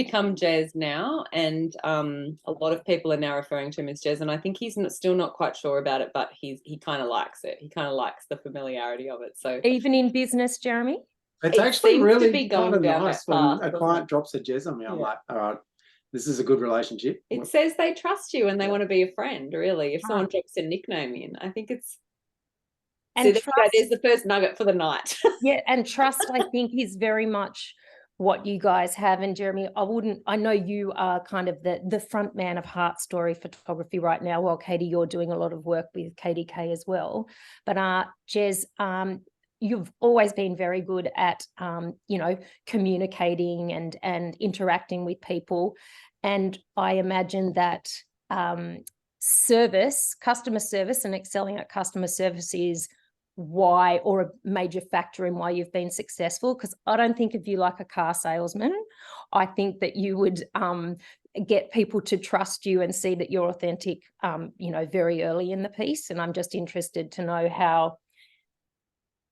become Jez now, and a lot of people are now referring to him as Jez, and I think he's still not quite sure about it, but he kind of likes it. He kind of likes the familiarity of it. So even in business, Jeremy, it's it actually seems to really be kind going of down nice that when path, a client drops a Jez on me. I'm like, all right, this is a good relationship. It says they trust you and they want to be a friend, really. If someone drops a nickname in, I think it's... and so there's the first nugget for the night. Yeah, and trust, I think, is very much what you guys have. And Jeremy, I know you are kind of the front man of Heartstory photography right now, while Katie, you're doing a lot of work with KDK as well. But Jez, you've always been very good at, communicating and interacting with people. And I imagine that customer service and excelling at customer service is why, or a major factor in why you've been successful. Because I don't think of you like a car salesman. I think that you would get people to trust you and see that you're authentic, very early in the piece. And I'm just interested to know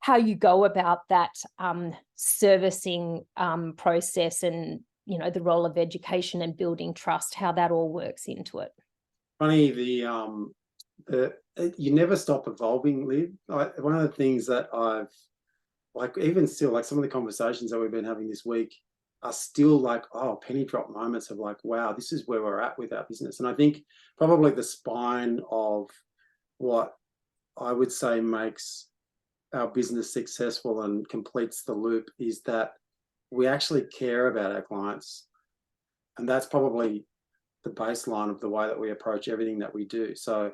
how you go about that servicing process, and the role of education and building trust, how that all works into it. Funny, you never stop evolving, Liv. One of the things that I've, like, even still, like, some of the conversations that we've been having this week are still like, penny drop moments of like, wow, this is where we're at with our business. And I think probably the spine of what I would say makes our business successful and completes the loop is that we actually care about our clients. And that's probably the baseline of the way that we approach everything that we do. So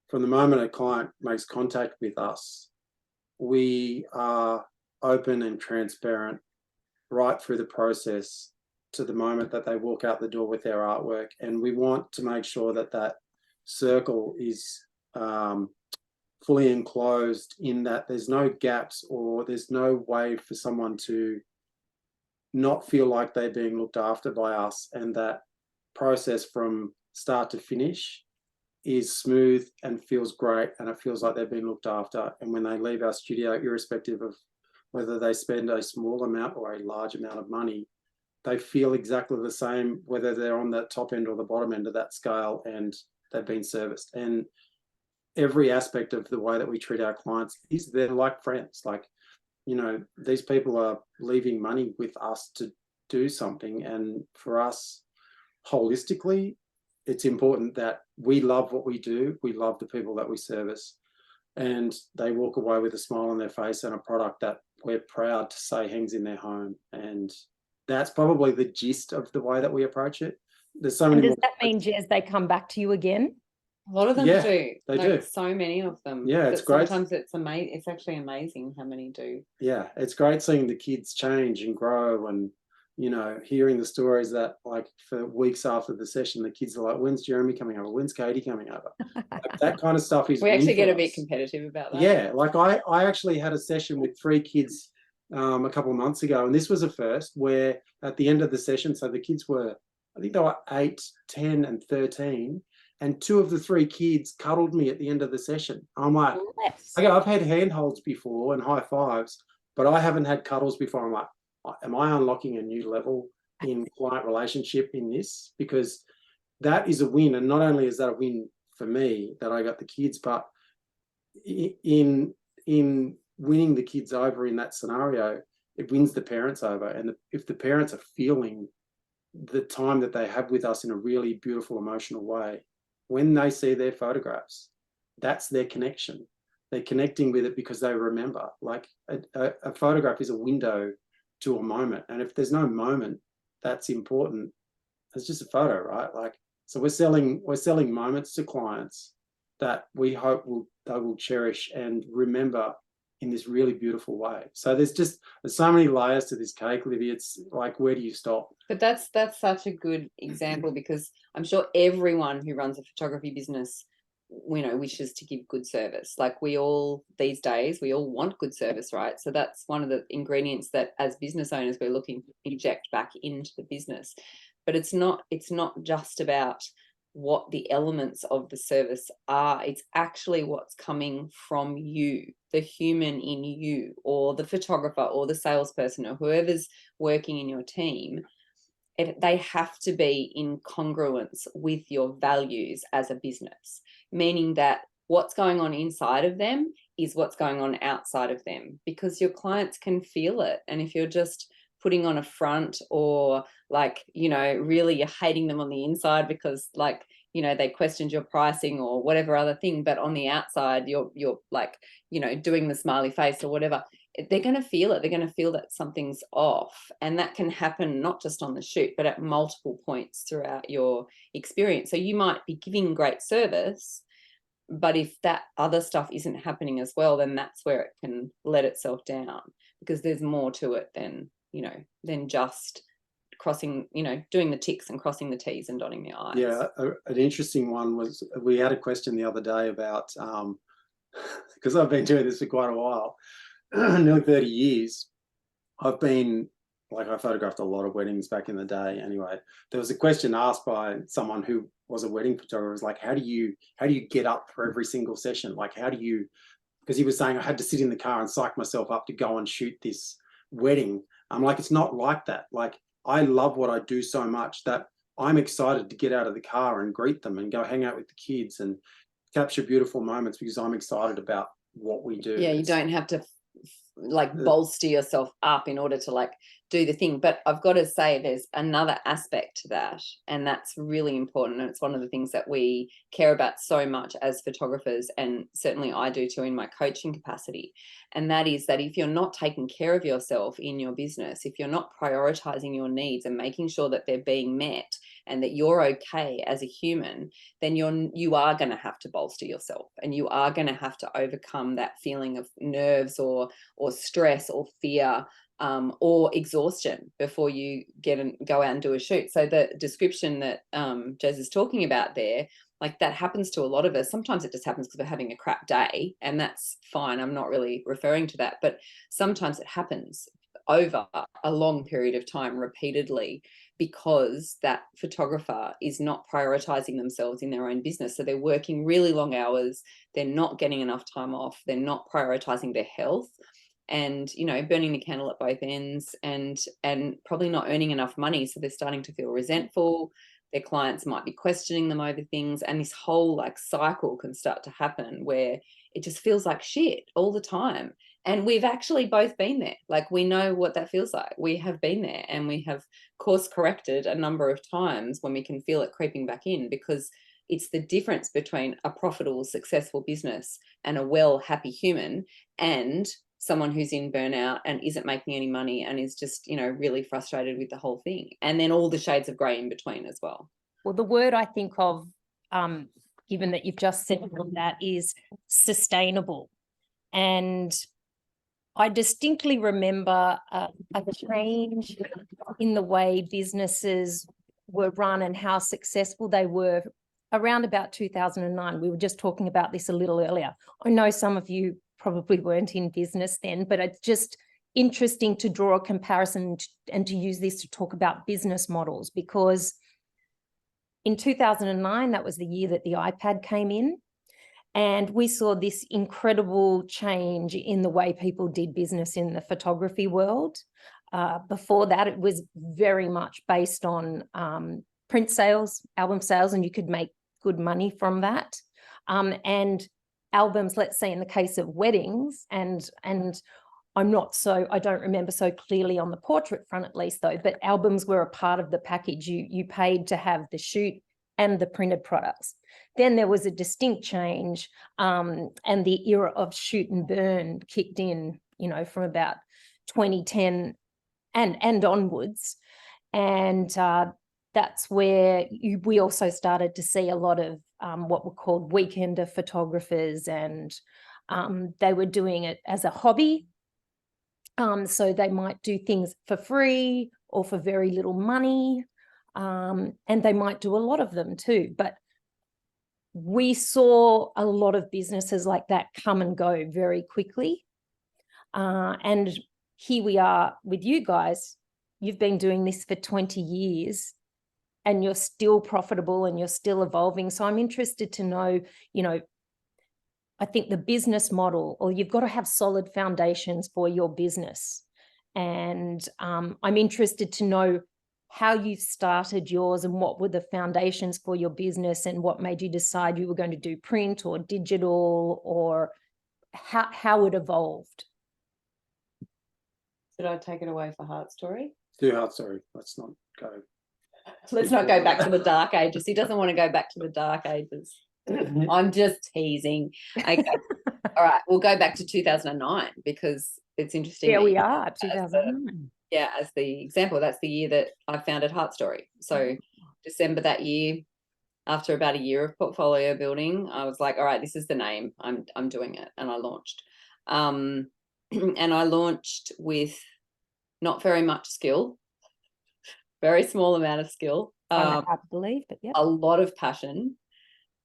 from the moment a client makes contact with us, we are open and transparent right through the process to the moment that they walk out the door with their artwork. And we want to make sure that that circle is fully enclosed, in that there's no gaps or there's no way for someone to not feel like they're being looked after by us, and that process from start to finish is smooth and feels great, and it feels like they've been looked after. And when they leave our studio, irrespective of whether they spend a small amount or a large amount of money, they feel exactly the same, whether they're on the top end or the bottom end of that scale, and they've been serviced. And every aspect of the way that we treat our clients is they're like friends. Like, these people are leaving money with us to do something. And for us, holistically, it's important that we love what we do. We love the people that we service, and they walk away with a smile on their face and a product that we're proud to say hangs in their home. And that's probably the gist of the way that we approach it. There's so many. Does that mean, Jez, they come back to you again? A lot of them do. They do. So many of them. Yeah, it's great. Sometimes it's amazing. It's actually amazing how many do. Yeah, it's great seeing the kids change and grow, and hearing the stories that, like, for weeks after the session, the kids are like, when's Jeremy coming over? When's Katie coming over? Like, that kind of stuff is. We actually get a bit competitive about that. Yeah, like I actually had a session with 3 kids a couple of months ago, and this was a first, where at the end of the session, so the kids were, I think they were 8, 10 and 13, and 2 of the 3 kids cuddled me at the end of the session. I'm like, okay, I've had handholds before and high fives, but I haven't had cuddles before. I'm like, am I unlocking a new level in client relationship in this? Because that is a win. And not only is that a win for me that I got the kids, but in winning the kids over in that scenario, it wins the parents over. And if the parents are feeling the time that they have with us in a really beautiful, emotional way, when they see their photographs, that's their connection. They're connecting with it because they remember. Like, a photograph is a window to a moment, and if there's no moment that's important, it's just a photo, right? Like, so we're selling moments to clients that we hope they will cherish and remember in this really beautiful way. So there's so many layers to this cake, Livy. It's like, where do you stop? But that's such a good example, because I'm sure everyone who runs a photography business, wishes to give good service. Like, we all, these days, we all want good service, right? So that's one of the ingredients that, as business owners, we're looking to inject back into the business. But it's not just about what the elements of the service are. It's actually what's coming from you, the human in you, or the photographer or the salesperson or whoever's working in your team. they have to be in congruence with your values as a business, meaning that what's going on inside of them is what's going on outside of them, because your clients can feel it. And if you're just putting on a front, or like, you know, really you're hating them on the inside because, like, you know, they questioned your pricing or whatever other thing, but on the outside you're like, you know, doing the smiley face or whatever, they're going to feel it. They're going to feel that something's off. And that can happen not just on the shoot, but at multiple points throughout your experience. So you might be giving great service, but if that other stuff isn't happening as well, then that's where it can let itself down, because there's more to it than, you know, than just crossing, you know, doing the ticks and crossing the T's and dotting the I's. Yeah, an interesting one was, we had a question the other day about, because I've been doing this for quite a while, nearly 30 years. I've been, like, I photographed a lot of weddings back in the day. Anyway, there was a question asked by someone who was a wedding photographer. It was like, how do you get up for every single session? Like, how do you, because he was saying, I had to sit in the car and psych myself up to go and shoot this wedding. I'm like, it's not like that. Like, I love what I do so much that I'm excited to get out of the car and greet them and go hang out with the kids and capture beautiful moments, because I'm excited about what we do. Yeah, you don't have to like bolster yourself up in order to like do the thing. But I've got to say there's another aspect to that, and that's really important, and it's one of the things that we care about so much as photographers, and certainly I do too in my coaching capacity. And that is that if you're not taking care of yourself in your business, if you're not prioritizing your needs and making sure that they're being met and that you're okay as a human, then you are going to have to bolster yourself, and you are going to have to overcome that feeling of nerves or stress or fear, or exhaustion before you go out and do a shoot. So the description that Jez is talking about there, like, that happens to a lot of us. Sometimes it just happens because we're having a crap day, and that's fine. I'm not really referring to that, but sometimes it happens over a long period of time repeatedly, because that photographer is not prioritizing themselves in their own business. So they're working really long hours, they're not getting enough time off, they're not prioritizing their health, and, you know, burning the candle at both ends, and probably not earning enough money. So they're starting to feel resentful. Their clients might be questioning them over things, and this whole like cycle can start to happen where it just feels like shit all the time. And we've actually both been there. Like, we know what that feels like. We have been there, and we have course corrected a number of times when we can feel it creeping back in, because it's the difference between a profitable, successful business and a well, happy human, and someone who's in burnout and isn't making any money and is just, you know, really frustrated with the whole thing. And then all the shades of grey in between as well. Well, the word I think of, given that you've just said that, is sustainable. And I distinctly remember a change in the way businesses were run and how successful they were around about 2009. We were just talking about this a little earlier. I know some of you probably weren't in business then, but it's just interesting to draw a comparison and to use this to talk about business models, because in 2009, that was the year that the iPad came in, and we saw this incredible change in the way people did business in the photography world. Before that, it was very much based on print sales, album sales, and you could make good money from that. And albums, let's say in the case of weddings, and I don't remember so clearly on the portrait front at least though, but albums were a part of the package. You paid to have the shoot and the printed products. Then there was a distinct change, and the era of shoot and burn kicked in, you know, from about 2010 and onwards. And that's where we also started to see a lot of what were called weekender photographers, and they were doing it as a hobby. So they might do things for free or for very little money, and they might do a lot of them too. But we saw a lot of businesses like that come and go very quickly. And here we are with you guys. You've been doing this for 20 years and you're still profitable and you're still evolving. So I'm interested to know, you know, I think the business model, or you've got to have solid foundations for your business. And I'm interested to know how you started yours and what were the foundations for your business and what made you decide you were going to do print or digital, or how it evolved. Should I take it away for Heartstory? Do Heartstory. Let's not go. Let's not go back to the dark ages. He doesn't want to go back to the dark ages. I'm just teasing. Okay. All right. We'll go back to 2009 because it's interesting. Here that we you- are, 2009. as the example, that's the year that I founded Heartstory. So December that year, after about a year of portfolio building, I was like, all right, this is the name. I'm doing it. And I launched. And I launched with not very much skill, very small amount of skill, I believe, but yeah, a lot of passion,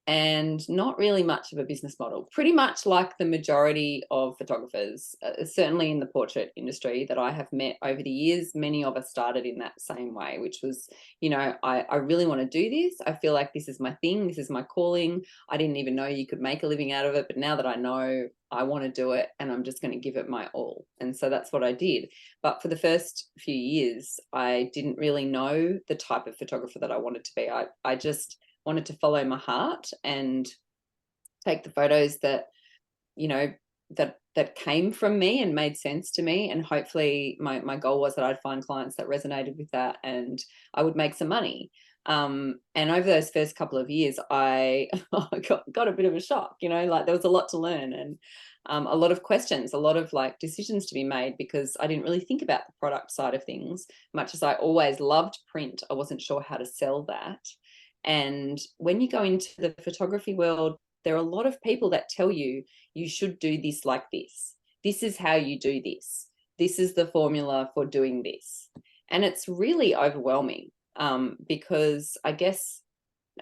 and not really much of a business model. Pretty much like the majority of photographers, certainly in the portrait industry that I have met over the years, many of us started in that same way, which was, you know, I really want to do this. I feel like this is my thing. This is my calling. I didn't even know you could make a living out of it, but now that I know, I want to do it, and I'm just going to give it my all. And so that's what I did. But for the first few years, I didn't really know the type of photographer that I wanted to be. I just wanted to follow my heart and take the photos that, you know, that came from me and made sense to me. And hopefully my goal was that I'd find clients that resonated with that and I would make some money. And over those first couple of years, I got a bit of a shock, you know, like there was a lot to learn and a lot of questions, a lot of like decisions to be made, because I didn't really think about the product side of things. Much as I always loved print, I wasn't sure how to sell that. And when you go into the photography world, there are a lot of people that tell you, you should do this like this. This is how you do this. This is the formula for doing this. And it's really overwhelming because I guess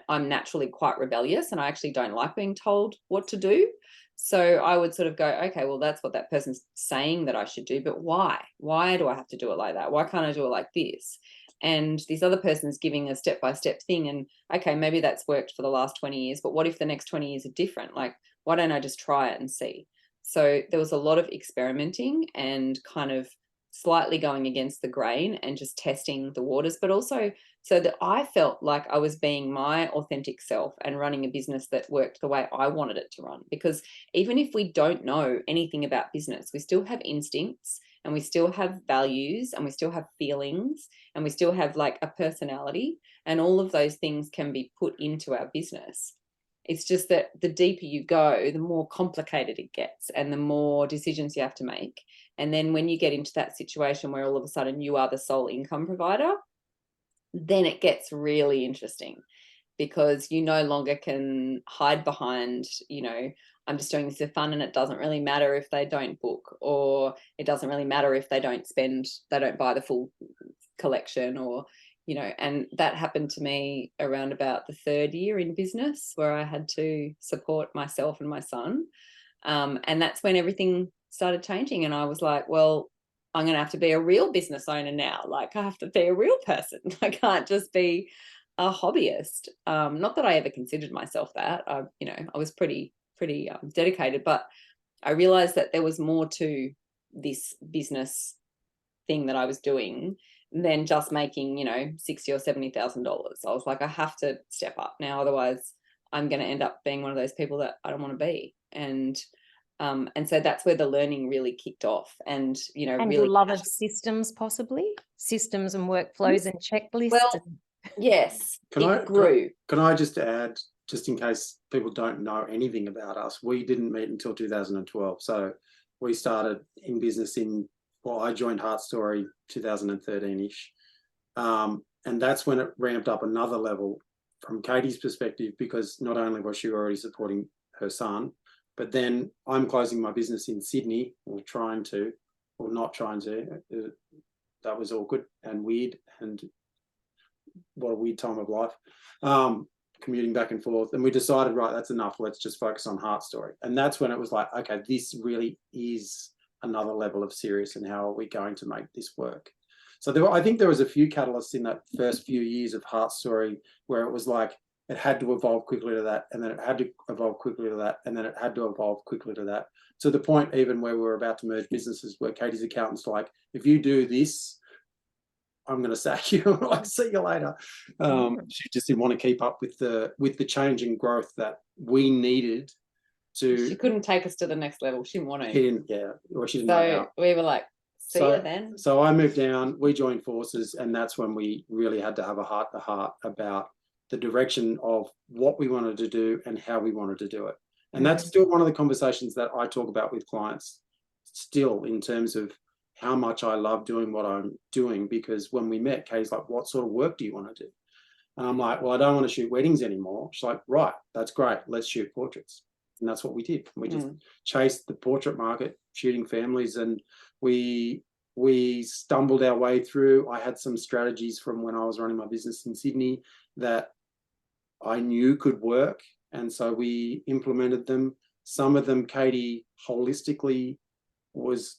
I'm naturally quite rebellious and I actually don't like being told what to do. So I would sort of go, okay, well, that's what that person's saying that I should do, but why? Why do I have to do it like that? Why can't I do it like this? And this other person's giving a step-by-step thing, and okay, maybe that's worked for the last 20 years, but what if the next 20 years are different? Like, why don't I just try it and see? So there was a lot of experimenting and kind of slightly going against the grain and just testing the waters, but also so that I felt like I was being my authentic self and running a business that worked the way I wanted it to run. Because even if we don't know anything about business, we still have instincts and we still have values and we still have feelings and we still have like a personality, and all of those things can be put into our business. It's just that the deeper you go, the more complicated it gets and the more decisions you have to make. And then when you get into that situation where all of a sudden you are the sole income provider, then it gets really interesting, because you no longer can hide behind, you know, I'm just doing this for fun and it doesn't really matter if they don't book, or it doesn't really matter if they don't buy the full collection, or, you know. And that happened to me around about the third year in business, where I had to support myself and my son. And that's when everything started changing. And I was like, well, I'm going to have to be a real business owner now. Like, I have to be a real person. I can't just be a hobbyist. Not that I ever considered myself that. I was pretty dedicated, but I realized that there was more to this business thing that I was doing than just making, you know, $60,000 or $70,000. I was like, I have to step up now, otherwise I'm going to end up being one of those people that I don't want to be. And so that's where the learning really kicked off. And, you know, and really a love of systems, possibly systems and workflows and checklists. Well, yes, Can I just add, just in case people don't know anything about us, we didn't meet until 2012. So we started in business I joined Heartstory 2013-ish. And that's when it ramped up another level from Katie's perspective, because not only was she already supporting her son, but then I'm closing my business in Sydney, or not trying to. That was awkward and weird, and what a weird time of life. Commuting back and forth, and we decided, right, that's enough. Let's just focus on Heartstory. And that's when it was like, okay, this really is another level of serious, and how are we going to make this work? So I think there was a few catalysts in that first few years of Heartstory where it was like, it had to evolve quickly to that, and then it had to evolve quickly to that, and then it had to evolve quickly to that. To the point even where we were about to merge businesses, where Katie's accountant's like, if you do this, I'm going to sack you. Like, see you later. She just didn't want to keep up with the change and growth that we needed to. She couldn't take us to the next level. She didn't want to. She didn't, yeah, or she didn't know how. So we were like, see you then. So I moved down, we joined forces, and that's when we really had to have a heart-to-heart about the direction of what we wanted to do and how we wanted to do it. And that's still one of the conversations that I talk about with clients still, in terms of how much I love doing what I'm doing, because when we met, Kay's like, what sort of work do you want to do? And I'm like, well, I don't want to shoot weddings anymore. She's like, right, that's great. Let's shoot portraits. And that's what we did. We just chased the portrait market, shooting families, and we stumbled our way through. I had some strategies from when I was running my business in Sydney that I knew could work, and so we implemented them. Some of them, Katie holistically was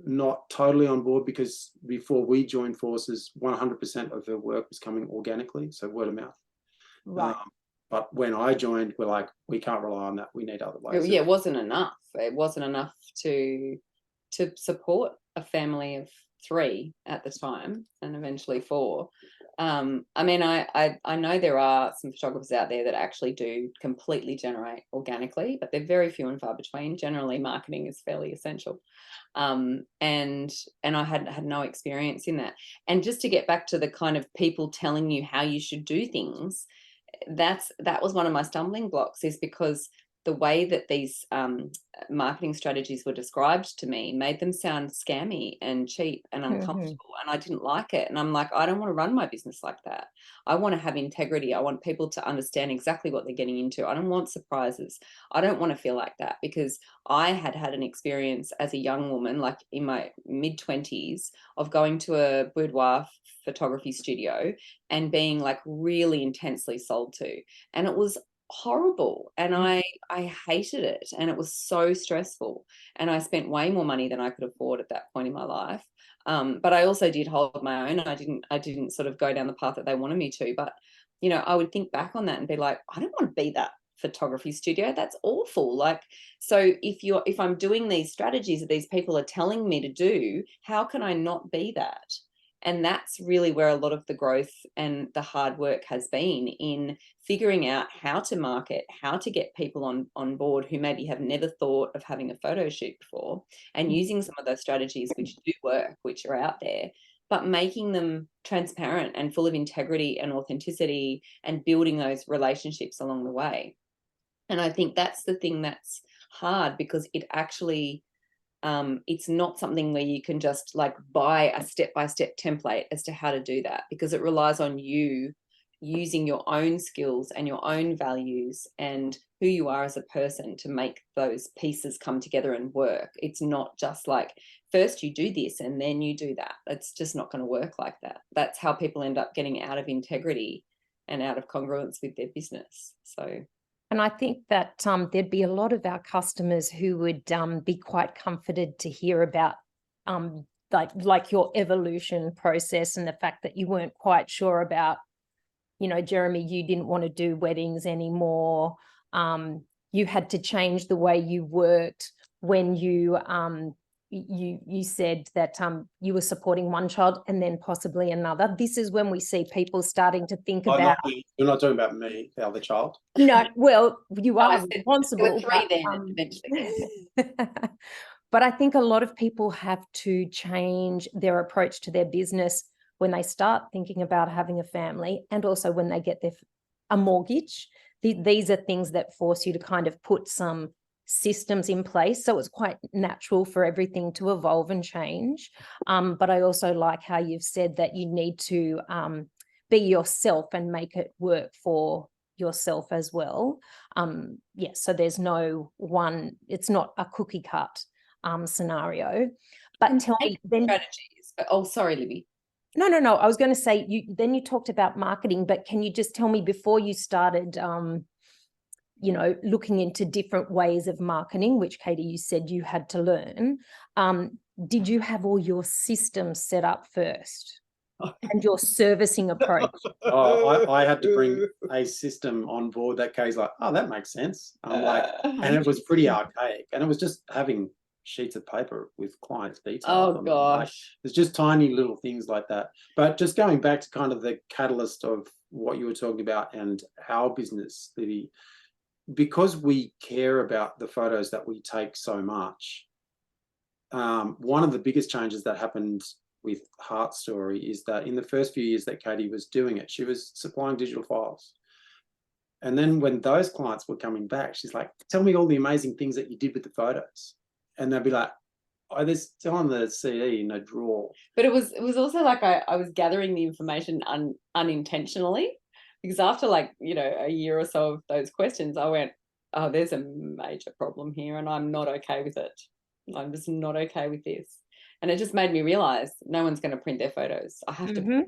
not totally on board, because before we joined forces, 100% of her work was coming organically, so word of mouth. Right. But when I joined, we're like, we can't rely on that. We need other ways. Yeah, it wasn't enough. It wasn't enough to support a family of 3 at the time, and eventually 4. I mean, I know there are some photographers out there that actually do completely generate organically, but they're very few and far between. Generally, marketing is fairly essential. And I had no experience in that. And just to get back to the kind of people telling you how you should do things, that was one of my stumbling blocks, is because the way that these marketing strategies were described to me made them sound scammy and cheap and uncomfortable, and I didn't like it. And I'm like, I don't want to run my business like that. I want to have integrity. I want people to understand exactly what they're getting into. I don't want surprises. I don't want to feel like that, because I had an experience as a young woman, like in my mid-20s, of going to a boudoir photography studio and being like really intensely sold to, and it was horrible, and I hated it, and it was so stressful, and I spent way more money than I could afford at that point in my life. But I also did hold my own. I didn't sort of go down the path that they wanted me to, but you know, I would think back on that and be like, I don't want to be that photography studio. That's awful. Like, so if I'm doing these strategies that these people are telling me to do, how can I not be that? And that's really where a lot of the growth and the hard work has been, in figuring out how to market, how to get people on board who maybe have never thought of having a photo shoot before, and using some of those strategies which do work, which are out there, but making them transparent and full of integrity and authenticity, and building those relationships along the way. And I think that's the thing that's hard, because it actually it's not something where you can just like buy a step-by-step template as to how to do that, because it relies on you using your own skills and your own values and who you are as a person to make those pieces come together and work. It's not just like, first you do this and then you do that. It's just not going to work like that. That's how people end up getting out of integrity and out of congruence with their business. So. And I think that there'd be a lot of our customers who would be quite comforted to hear about like your evolution process, and the fact that you weren't quite sure about, you know, Jeremy, you didn't want to do weddings anymore. You had to change the way you worked when you said that you were supporting one child and then possibly another. This is when we see people starting to think about. You're not talking about me, the other child. No, well, you are responsible. There were 3 then, eventually. But I think a lot of people have to change their approach to their business when they start thinking about having a family, and also when they get a mortgage. These are things that force you to kind of put some systems in place. So it's quite natural for everything to evolve and change. But I also like how you've said that you need to be yourself and make it work for yourself as well. So there's no one, it's not a cookie cut scenario. But tell me then strategies. Oh, sorry, Libby. No. I was going to say, you talked about marketing, but can you just tell me, before you started looking into different ways of marketing, which Katie, you said you had to learn, did you have all your systems set up first and your servicing approach? I had to bring a system on board that Katie's like, oh, that makes sense. I'm like, and it was pretty archaic, and it was just having sheets of paper with clients' details. Oh I mean, like, gosh. there's just tiny little things like that. But just going back to kind of the catalyst of what you were talking about and our business, Libby, because we care about the photos that we take so much, one of the biggest changes that happened with Heartstory is that in the first few years that Katie was doing it, she was supplying digital files. And then when those clients were coming back, she's like, tell me all the amazing things that you did with the photos. And they'd be like, oh, there's still on the CD in a drawer. But it was also like I was gathering the information unintentionally, because after, like, you know, a year or so of those questions, I went, oh, there's a major problem here and I'm not okay with it. I'm just not okay with this. And it just made me realize no one's going to print their photos. I have to.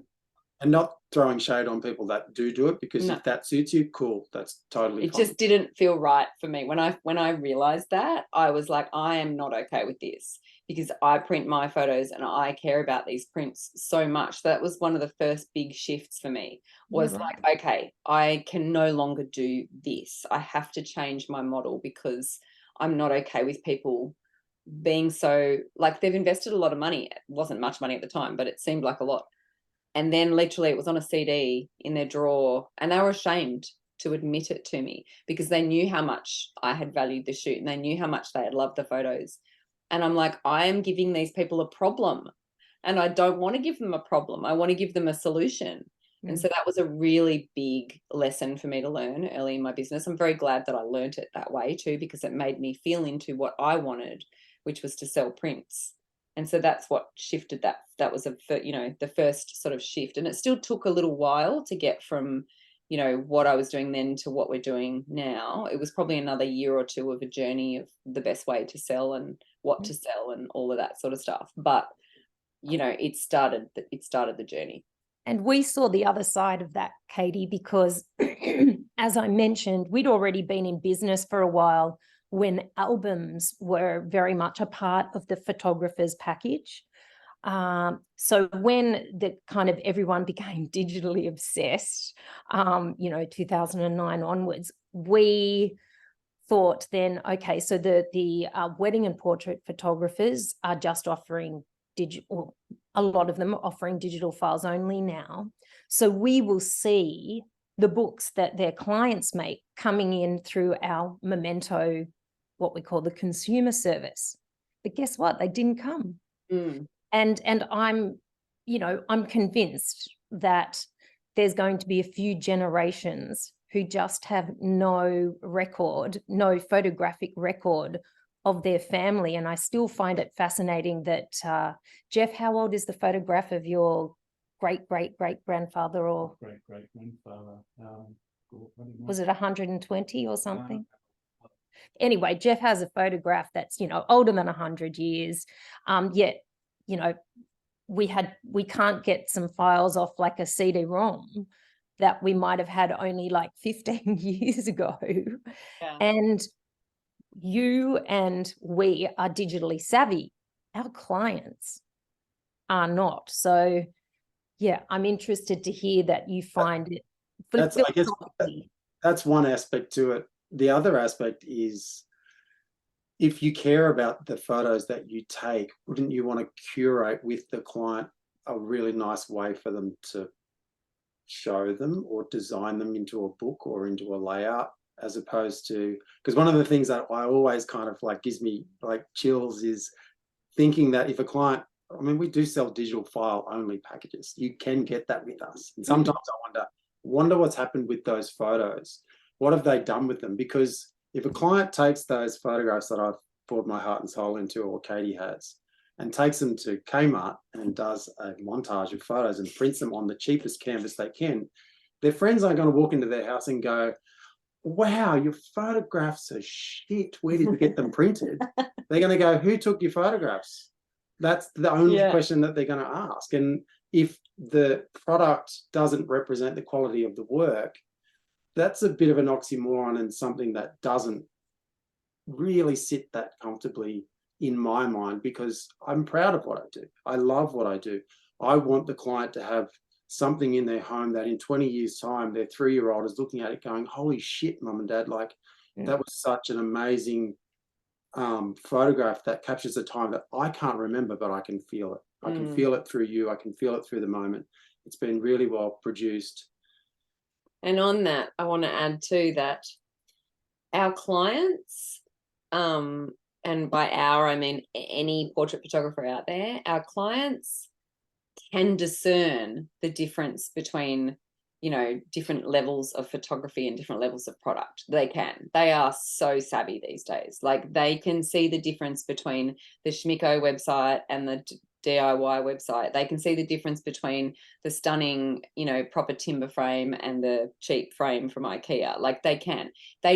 And not throwing shade on people that do it, because No. if that suits you, cool, that's totally It fine. just didn't feel right for me. When I realized that, I was like, I am not okay with this, because I print my photos and I care about these prints so much. That was one of the first big shifts for me, was like, okay, I can no longer do this. I have to change my model, because I'm not okay with people being so, like, they've invested a lot of money. It wasn't much money at the time, but it seemed like a lot. And then literally it was on a CD in their drawer, and they were ashamed to admit it to me, because they knew how much I had valued the shoot and they knew how much they had loved the photos. And I'm like, I am giving these people a problem, and I don't want to give them a problem. I want to give them a solution. And so that was a really big lesson for me to learn early in my business. I'm very glad that I learned it that way too, because it made me feel into what I wanted, which was to sell prints. And so that's what shifted that. That was the first sort of shift. And it still took a little while to get from, you know, what I was doing then to what we're doing now. It was probably another year or two of a journey of the best way to sell and what to sell and all of that sort of stuff. But, you know, it started the journey. And we saw the other side of that, Katie, because as I mentioned, we'd already been in business for a while when albums were very much a part of the photographer's package. So when the kind of everyone became digitally obsessed, 2009 onwards, we thought then, okay, so the wedding and portrait photographers are just offering digital, a lot of them are offering digital files only now. So we will see the books that their clients make coming in through our Memento, what we call the consumer service. But guess what? They didn't come. And I'm convinced that there's going to be a few generations who just have no photographic record of their family. And I still find it fascinating that, Jeff, how old is the photograph of your great-great-great-grandfather, or great-great-grandfather? was it 120 or something? Anyway, Jeff has a photograph that's, older than 100 years. Yet, we can't get some files off like a CD-ROM that we might have had only like 15 years ago. Yeah. And you and we are digitally savvy. Our clients are not. So, yeah, I'm interested to hear that you find it. I guess that's one aspect to it. The other aspect is, if you care about the photos that you take, wouldn't you want to curate with the client a really nice way for them to show them or design them into a book or into a layout, as opposed to, because one of the things that I always kind of like gives me like chills is thinking that if a client, I mean, we do sell digital file only packages. You can get that with us. And sometimes I wonder what's happened with those photos. What have they done with them? Because if a client takes those photographs that I've poured my heart and soul into, or Katie has, and takes them to Kmart and does a montage of photos and prints them on the cheapest canvas they can, their friends aren't going to walk into their house and go, wow, your photographs are shit. Where did you get them printed? They're going to go, who took your photographs? That's the only question that they're going to ask. And if the product doesn't represent the quality of the work, that's a bit of an oxymoron and something that doesn't really sit that comfortably in my mind, because I'm proud of what I do. I love what I do. I want the client to have something in their home that in 20 years' time, their 3-year-old is looking at it going, holy shit, mum and dad, like that was such an amazing photograph that captures a time that I can't remember, but I can feel it. I can feel it through you. I can feel it through the moment. It's been really well produced. And on that, I want to add too that our clients, and by our, I mean any portrait photographer out there, our clients can discern the difference between, you know, different levels of photography and different levels of product. They are so savvy these days. Like, they can see the difference between the Schmicko website and the DIY website. They can see the difference between the stunning, you know, proper timber frame and the cheap frame from IKEA. Like, they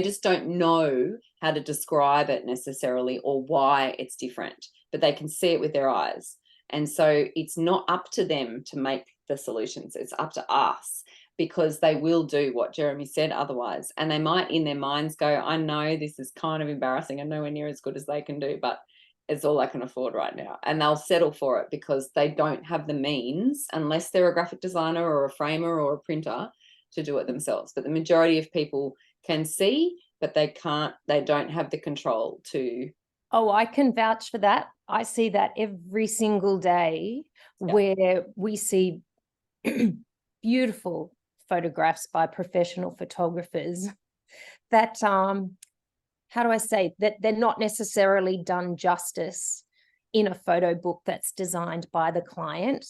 just don't know how to describe it necessarily or why it's different, but they can see it with their eyes. And so it's not up to them to make the solutions. It's up to us, because they will do what Jeremy said otherwise. And they might in their minds go, I know this is kind of embarrassing and nowhere near as good as they can do, but it's all I can afford right now. And they'll settle for it because they don't have the means, unless they're a graphic designer or a framer or a printer, to do it themselves. But the majority of people can see, but they don't have the control to. Oh, I can vouch for that. I see that every single day, where we see beautiful photographs by professional photographers that, how do I say, that they're not necessarily done justice in a photo book that's designed by the client.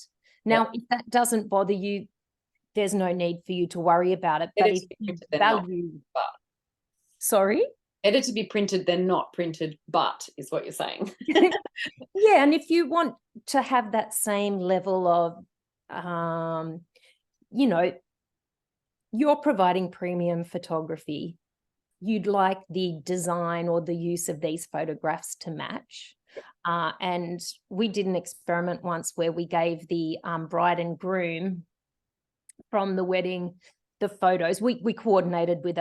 Now, if that doesn't bother you, there's no need for you to worry about it. But if you value, sorry? Better to be printed than not printed, but is what you're saying. Yeah, and if you want to have that same level of, you know, you're providing premium photography, you'd like the design or the use of these photographs to match. And we did an experiment once where we gave the bride and groom from the wedding the photos. We coordinated with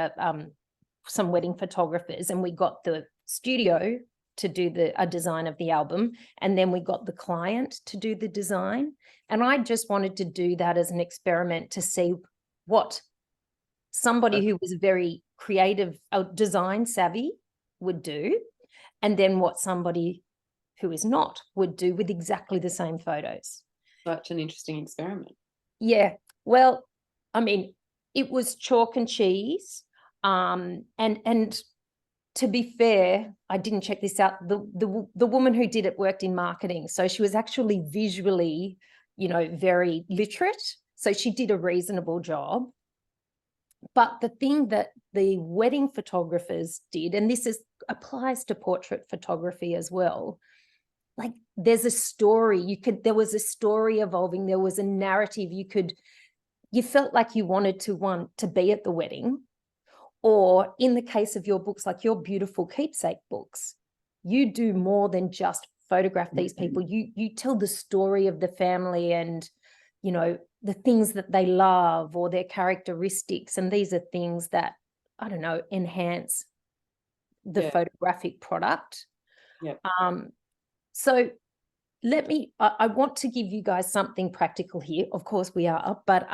some wedding photographers, and we got the studio to do a design of the album, and then we got the client to do the design. And I just wanted to do that as an experiment to see what somebody who was very creative, design savvy would do, and then what somebody who is not would do with exactly the same photos. Such an interesting experiment. Yeah, well, I mean, it was chalk and cheese. And to be fair, I didn't check this out. The woman who did it worked in marketing, so she was actually visually, you know, very literate. So she did a reasonable job. But the thing that the wedding photographers did, and this applies to portrait photography as well, like, there's a story. There was a story evolving. There was a narrative. You felt like you wanted to be at the wedding. Or in the case of your books, like your beautiful keepsake books, you do more than just photograph these people. You tell the story of the family and, you know, the things that they love or their characteristics. And these are things that, I don't know, enhance the photographic product. Yeah. So I want to give you guys something practical here. Of course we are, but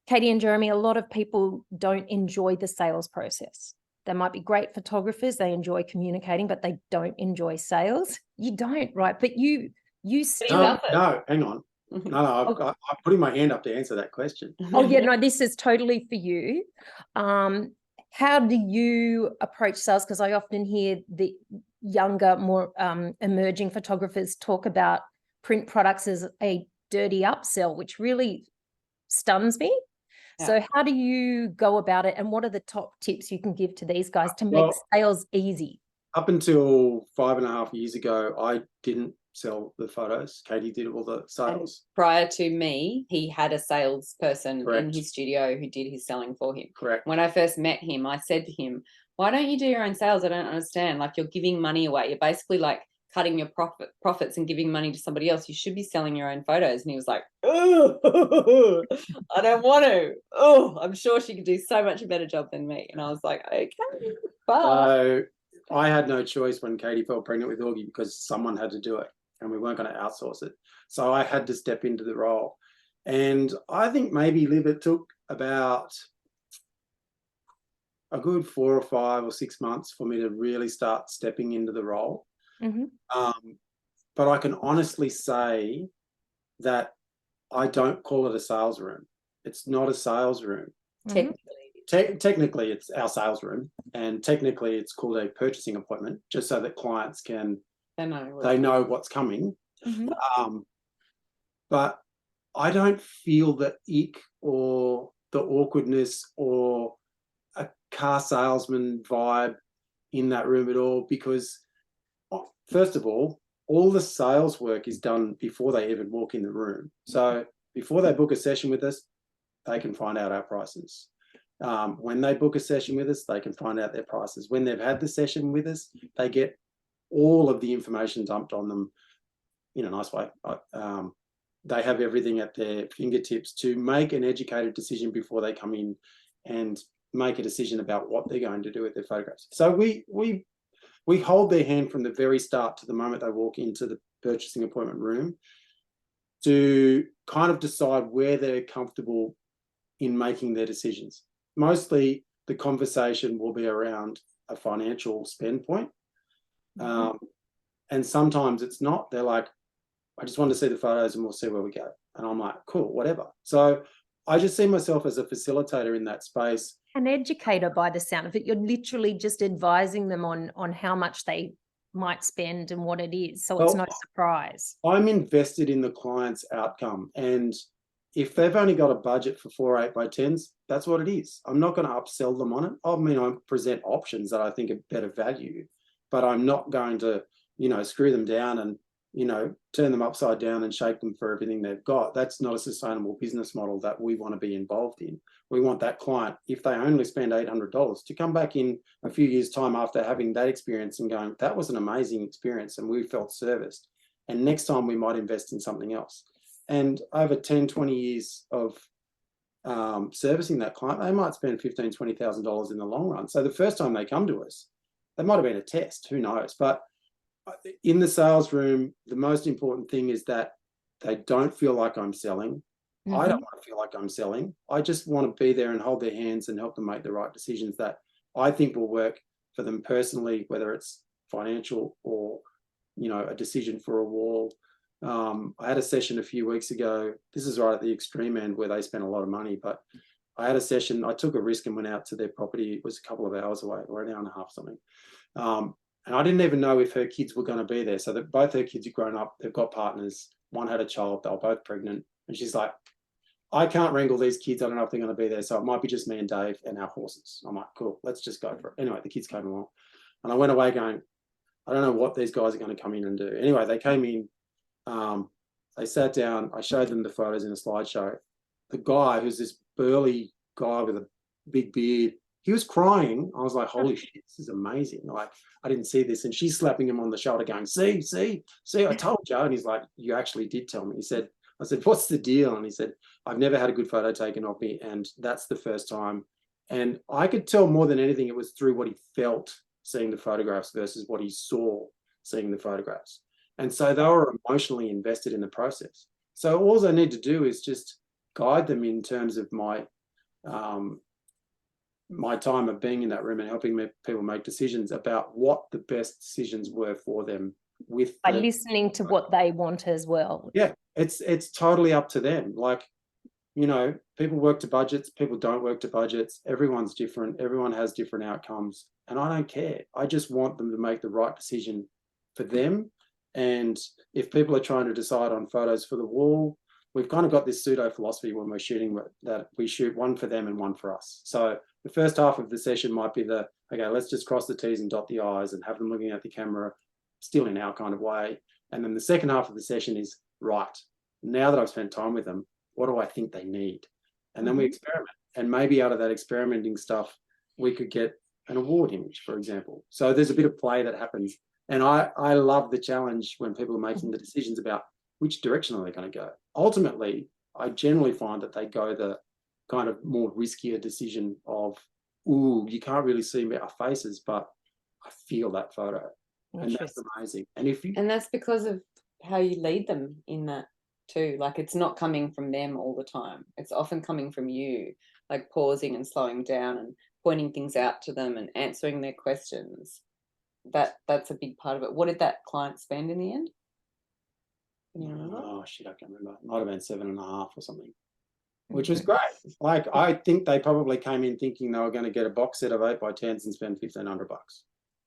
Katie and Jeremy, a lot of people don't enjoy the sales process. They might be great photographers, they enjoy communicating, but they don't enjoy sales. You don't, right? But you still. No, hang on. No, I'm putting my hand up to answer that question. Oh yeah, no, this is totally for you. How do you approach sales? Because I often hear the younger, more emerging photographers talk about print products as a dirty upsell, which really stuns me. Yeah. So how do you go about it, and what are the top tips you can give to these guys to make sales easy? Up until 5.5 years ago, I didn't sell the photos. Katie did all the sales. And prior to me, he had a salesperson in his studio who did his selling for him. Correct. When I first met him, I said to him, why don't you do your own sales? I don't understand. Like, you're giving money away. You're basically like cutting your profits and giving money to somebody else. You should be selling your own photos. And he was like, oh, I don't want to. Oh, I'm sure she could do so much a better job than me. And I was like, okay, bye. So I had no choice when Katie fell pregnant with Augie, because someone had to do it and we weren't going to outsource it. So I had to step into the role. And I think maybe, Liv, it took about a good 4 or 5 or 6 months for me to really start stepping into the role. But I can honestly say that I don't call it a sales room. It's not a sales room. Technically, it's our sales room, and technically, it's called a purchasing appointment, just so that clients can they know what's coming. But I don't feel the ick or the awkwardness or a car salesman vibe in that room at all, because first of all the sales work is done before they even walk in the room. So before they book a session with us, they can find out our prices. When they book a session with us, they can find out their prices. When they've had the session with us, they get all of the information dumped on them in a nice way. They have everything at their fingertips to make an educated decision before they come in and make a decision about what they're going to do with their photographs. So we hold their hand from the very start to the moment they walk into the purchasing appointment room to kind of decide where they're comfortable in making their decisions. Mostly the conversation will be around a financial spend point. And sometimes it's not. They're like, I just want to see the photos and we'll see where we go. And I'm like, cool, whatever. So I just see myself as a facilitator in that space. An educator by the sound of it. You're literally just advising them on how much they might spend and what it is. So it's no surprise. I'm invested in the client's outcome. And if they've only got a budget for 4 8x10s, that's what it is. I'm not going to upsell them on it. I mean, I present options that I think are better value, but I'm not going to, screw them down and, turn them upside down and shake them for everything they've got. That's not a sustainable business model that we want to be involved in. We want that client, if they only spend $800, to come back in a few years' time after having that experience and going, that was an amazing experience and we felt serviced. And next time we might invest in something else. And over 10, 20 years of servicing that client, they might spend $15,000, $20,000 in the long run. So the first time they come to us, they might have been a test, who knows? But in the sales room, the most important thing is that they don't feel like I'm selling. I don't want to feel like I'm selling. I just want to be there and hold their hands and help them make the right decisions that I think will work for them personally, whether it's financial or, a decision for a wall. I had a session a few weeks ago. This is right at the extreme end where they spent a lot of money, but I had a session. I took a risk and went out to their property. It was a couple of hours away, or an hour and a half, something. And I didn't even know if her kids were going to be there. So that both her kids are grown up. They've got partners. One had a child. They were both pregnant. And she's like, I can't wrangle these kids. I don't know if they're going to be there. So it might be just me and Dave and our horses. I'm like, cool, let's just go for it. Anyway, the kids came along. And I went away going, I don't know what these guys are going to come in and do. Anyway, they came in. They sat down. I showed them the photos in a slideshow. The guy, who's this burly guy with a big beard, he was crying. I was like, holy shit, this is amazing. Like, I didn't see this. And she's slapping him on the shoulder going, see, I told you. And he's like, you actually did tell me. I said, what's the deal? And he said, I've never had a good photo taken of me. And that's the first time. And I could tell more than anything, it was through what he felt seeing the photographs versus what he saw seeing the photographs. And so they were emotionally invested in the process. So all I need to do is just guide them in terms of my time of being in that room and helping people make decisions about what the best decisions were for them by listening to what they want as well. Yeah, it's totally up to them. Like, people work to budgets, people don't work to budgets. Everyone's different. Everyone has different outcomes. And I don't care. I just want them to make the right decision for them. And if people are trying to decide on photos for the wall, we've kind of got this pseudo philosophy when we're shooting that we shoot one for them and one for us. So the first half of the session might be okay, let's just cross the T's and dot the I's and have them looking at the camera, still in our kind of way. And then the second half of the session is, right, now that I've spent time with them, what do I think they need? And then we experiment. And maybe out of that experimenting stuff, we could get an award image, for example. So there's a bit of play that happens. And I love the challenge when people are making the decisions about which direction are they going to go. Ultimately, I generally find that they go the kind of more riskier decision of, ooh, you can't really see our faces, but I feel that photo. And that's amazing. And that's because of how you lead them in that too. Like, it's not coming from them all the time. It's often coming from you. like pausing and slowing down and pointing things out to them and answering their questions. That's a big part of it. What did that client spend in the end? Can you remember? Oh shit, I can't remember. It might have been 7.5 or something, which was great. Like, I think they probably came in thinking they were going to get a box set of 8x10s and spend $1,500.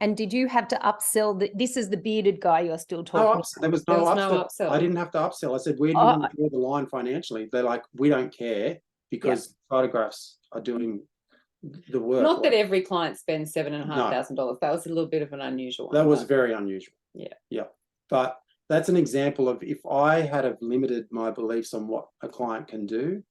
And did you have to upsell? This is the bearded guy you're still No talking upsell. There was no upsell. upsell. I didn't have to upsell. I said, where do you want to draw the line financially? They're like, we don't care, because photographs are doing the work. Not that every client spends $7,500. No. That was a little bit of an unusual one. That was very unusual. Yeah. But that's an example of, if I had have limited my beliefs on what a client can do,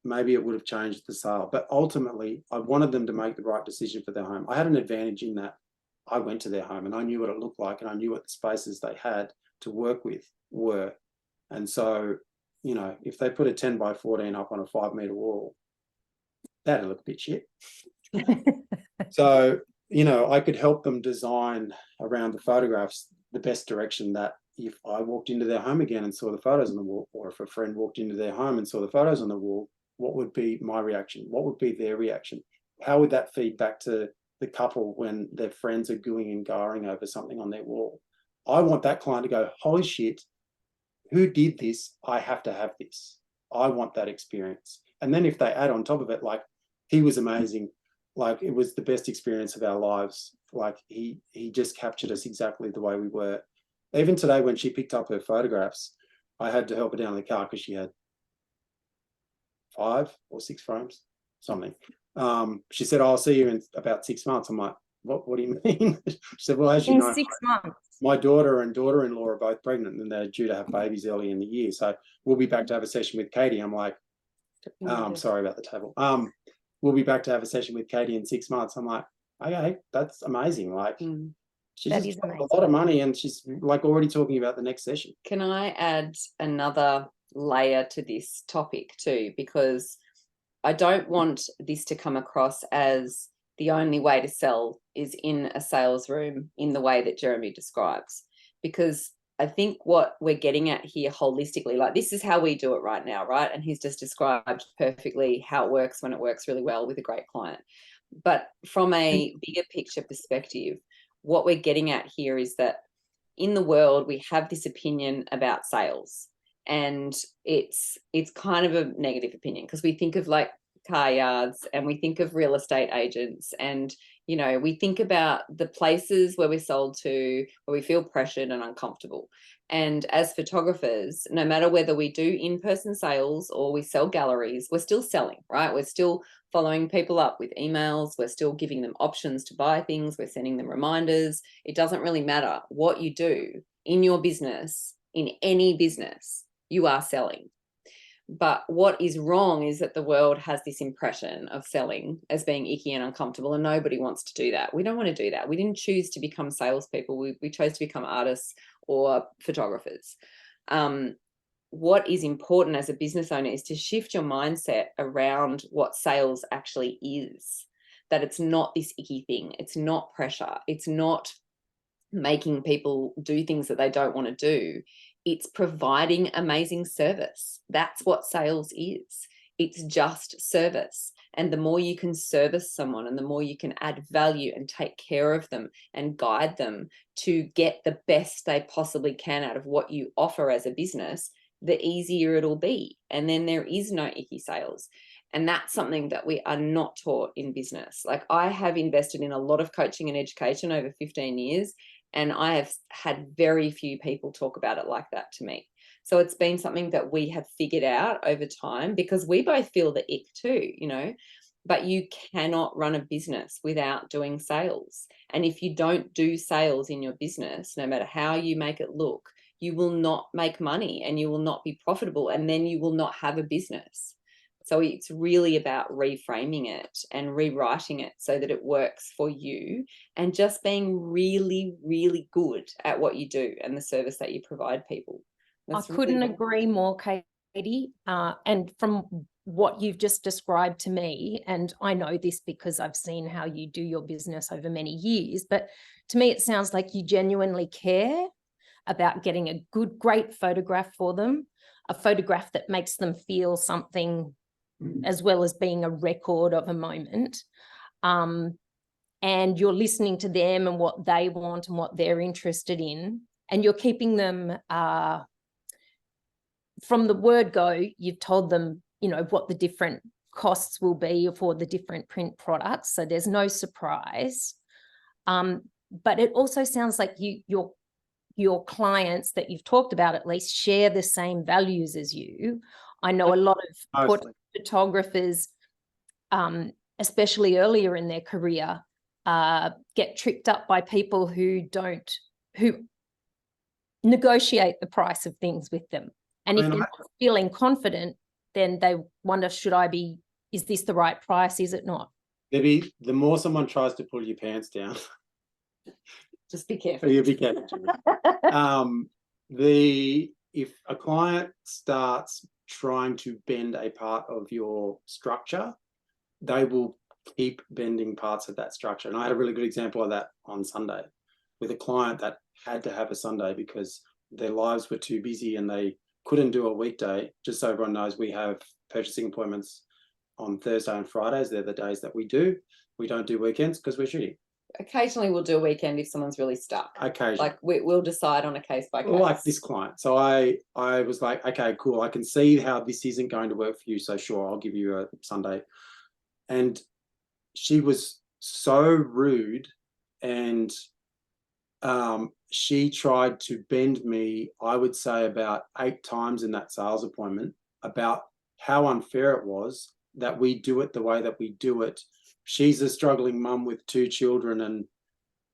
maybe it would have changed the sale. But ultimately, I wanted them to make the right decision for their home. I had an advantage in that I went to their home and I knew what it looked like, and I knew what the spaces they had to work with were. And so, you know, if they put a 10x14 up on a 5-meter wall, that'd look a bit shit. So, you know, I could help them design around the photographs the best direction that, if I walked into their home again and saw the photos on the wall, or if a friend walked into their home and saw the photos on the wall, what would be my reaction? What would be their reaction? How would that feed back to the couple when their friends are gooing and garring over something on their wall? I want that client to go, holy shit, who did this? I have to have this. I want that experience. And then if they add on top of it, like, he was amazing. Like, it was the best experience of our lives. Like, he just captured us exactly the way we were. Even today, when she picked up her photographs, I had to help her down in the car because she had 5 or 6 frames, something. She said, I'll see you in about 6 months. I'm like, what do you mean? She said, well, as you know, 6 months. My daughter and daughter-in-law are both pregnant, and they're due to have babies early in the year. So we'll be back to have a session with Katie. I'm like, sorry about the table. We'll be back to have a session with Katie in 6 months. I'm like, okay, that's amazing. Like, she's just got a lot of money, and she's like already talking about the next session. Can I add another layer to this topic too? Because I don't want this to come across as the only way to sell is in a sales room in the way that Jeremy describes. Because I think what we're getting at here holistically, like, this is how we do it right now, right? And he's just described perfectly how it works when it works really well with a great client. But from a bigger picture perspective, what we're getting at here is that in the world, we have this opinion about sales, and it's kind of a negative opinion, because we think of like car yards, and we think of real estate agents, and, you know, we think about the places where we're sold to, where we feel pressured and uncomfortable. And as photographers, no matter whether we do in-person sales or we sell galleries, we're still selling, right? We're still following people up with emails. We're still giving them options to buy things. We're sending them reminders. It doesn't really matter what you do in your business, in any business, you are selling. But what is wrong is that the world has this impression of selling as being icky and uncomfortable, and nobody wants to do that. We don't want to do that. We didn't choose to become salespeople. We chose to become artists or photographers. What is important as a business owner is to shift your mindset around what sales actually is, that it's not this icky thing. It's not pressure. It's not making people do things that they don't want to do. It's providing amazing service. That's what sales is. It's just service. And the more you can service someone, and the more you can add value and take care of them and guide them to get the best they possibly can out of what you offer as a business, the easier it'll be. And then there is no icky sales. And that's something that we are not taught in business. Like, I have invested in a lot of coaching and education over 15 years, and I have had very few people talk about it like that to me. So it's been something that we have figured out over time, because we both feel the ick too, you know, but you cannot run a business without doing sales. And if you don't do sales in your business, no matter how you make it look, you will not make money, and you will not be profitable, and then you will not have a business. So it's really about reframing it and rewriting it so that it works for you, and just being really, really good at what you do and the service that you provide people. I couldn't agree more, Katie. And from what you've just described to me, and I know this because I've seen how you do your business over many years, but to me, it sounds like you genuinely care about getting a great photograph for them, a photograph that makes them feel something as well as being a record of a moment. And you're listening to them and what they want and what they're interested in, and you're keeping them from the word go. You've told them, you know, what the different costs will be for the different print products, so there's no surprise. But it also sounds like your clients that you've talked about at least share the same values as you. I know a lot of photographers, especially earlier in their career, get tripped up by people who negotiate the price of things with them. And if they're not feeling confident, then they wonder, is this the right price? Is it not? Maybe the more someone tries to pull your pants down, just be careful. You be careful. If a client starts trying to bend a part of your structure, they will keep bending parts of that structure. And I had a really good example of that on Sunday with a client that had to have a Sunday because their lives were too busy and they couldn't do a weekday. Just so everyone knows, we have purchasing appointments on Thursday and Fridays. They're the days that we do. We don't do weekends because we're shooting. Occasionally we'll do a weekend if someone's really stuck. Occasionally. Like we'll decide on a case by case. Like this client. So I was like, okay, cool. I can see how this isn't going to work for you. So sure, I'll give you a Sunday. And she was so rude, and she tried to bend me, I would say about 8 times in that sales appointment, about how unfair it was that we do it the way that we do it. She's a struggling mum with 2 children, and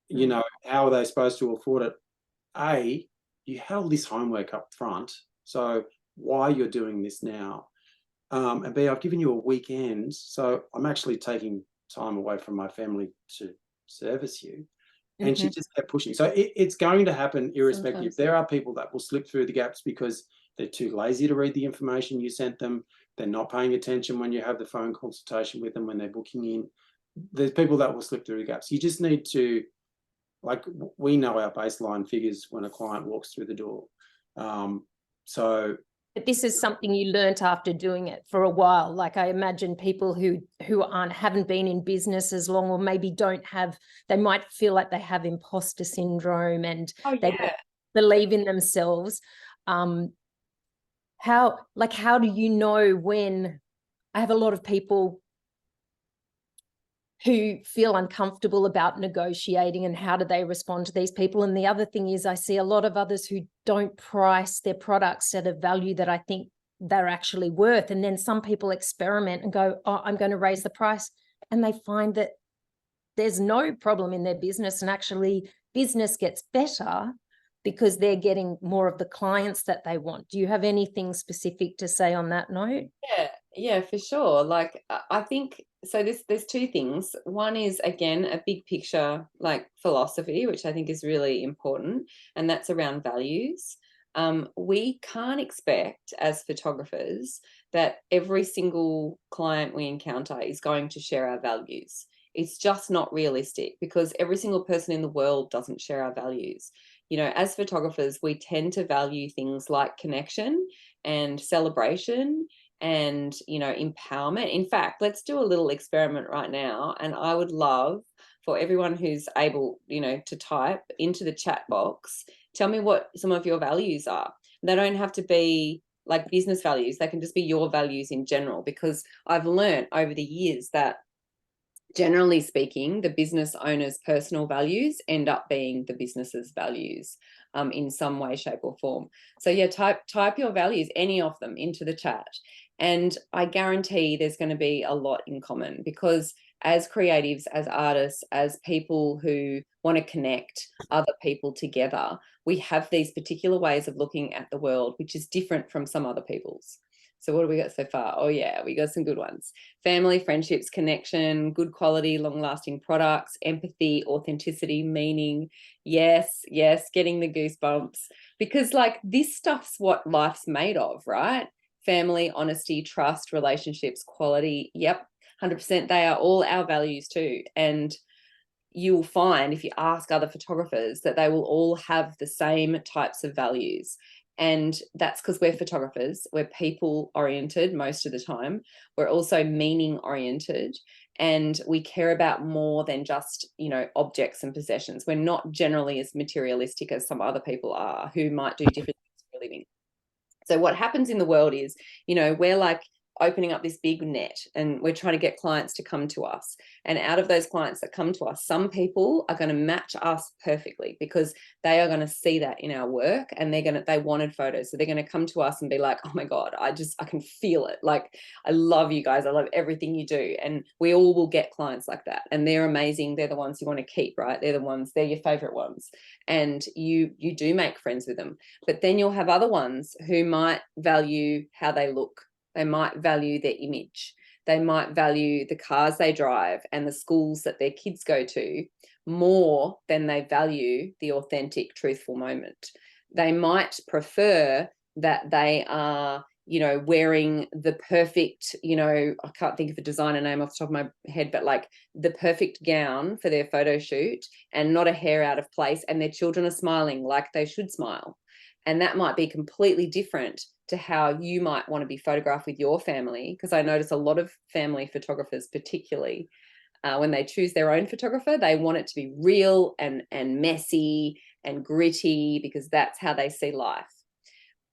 you know, how are they supposed to afford it? A, you had all this homework up front, so why you're doing this now? And B, I've given you a weekend, so I'm actually taking time away from my family to service you. And she just kept pushing. So it's going to happen irrespective. Sometimes. There are people that will slip through the gaps because they're too lazy to read the information you sent them. They're not paying attention when you have the phone consultation with them, when they're booking in. There's people that will slip through the gaps. You just need to, like, we know our baseline figures when a client walks through the door. But this is something you learnt after doing it for a while. Like, I imagine people who haven't been in business as long, or maybe they might feel like they have imposter syndrome and they don't believe in themselves. How do you know when? I have a lot of people who feel uncomfortable about negotiating, and how do they respond to these people? And the other thing is, I see a lot of others who don't price their products at a value that I think they're actually worth. And then some people experiment and go, oh, I'm going to raise the price. And they find that there's no problem in their business, and actually business gets better because they're getting more of the clients that they want. Do you have anything specific to say on that note? Yeah, for sure. Like, I think, so there's 2 things. One is, again, a big picture, like philosophy, which I think is really important, and that's around values. We can't expect as photographers that every single client we encounter is going to share our values. It's just not realistic, because every single person in the world doesn't share our values. You know, as photographers, we tend to value things like connection and celebration and, you know, empowerment. In fact, let's do a little experiment right now. And I would love for everyone who's able, you know, to type into the chat box, tell me what some of your values are. They don't have to be like business values. They can just be your values in general, because I've learned over the years that, generally speaking, the business owner's personal values end up being the business's values in some way, shape or form. So yeah, type your values, any of them, into the chat. And I guarantee there's going to be a lot in common, because as creatives, as artists, as people who want to connect other people together, we have these particular ways of looking at the world, which is different from some other people's. So what do we got so far? Oh yeah, we got some good ones. Family, friendships, connection, good quality, long-lasting products, empathy, authenticity, meaning. Yes, getting the goosebumps. Because like, this stuff's what life's made of, right? Family, honesty, trust, relationships, quality. Yep, 100%. They are all our values too. And you'll find, if you ask other photographers, that they will all have the same types of values. And that's because we're photographers. We're people oriented most of the time. We're also meaning oriented, and we care about more than just, you know, objects and possessions. We're not generally as materialistic as some other people are who might do different things for a living. So what happens in the world is, you know, we're like opening up this big net, and we're trying to get clients to come to us. And out of those clients that come to us, some people are going to match us perfectly because they are going to see that in our work, and they wanted photos. So they're going to come to us and be like, oh my God, I can feel it. Like, I love you guys. I love everything you do. And we all will get clients like that. And they're amazing. They're the ones you want to keep, right? They're your favorite ones. And you do make friends with them. But then you'll have other ones who might value how they look. They might value their image. They might value the cars they drive and the schools that their kids go to more than they value the authentic, truthful moment. They might prefer that they are, you know, wearing the perfect, you know, I can't think of a designer name off the top of my head, but like the perfect gown for their photo shoot and not a hair out of place, and their children are smiling like they should smile. And that might be completely different to how you might want to be photographed with your family. Because I notice a lot of family photographers, particularly when they choose their own photographer, they want it to be real and messy and gritty, because that's how they see life,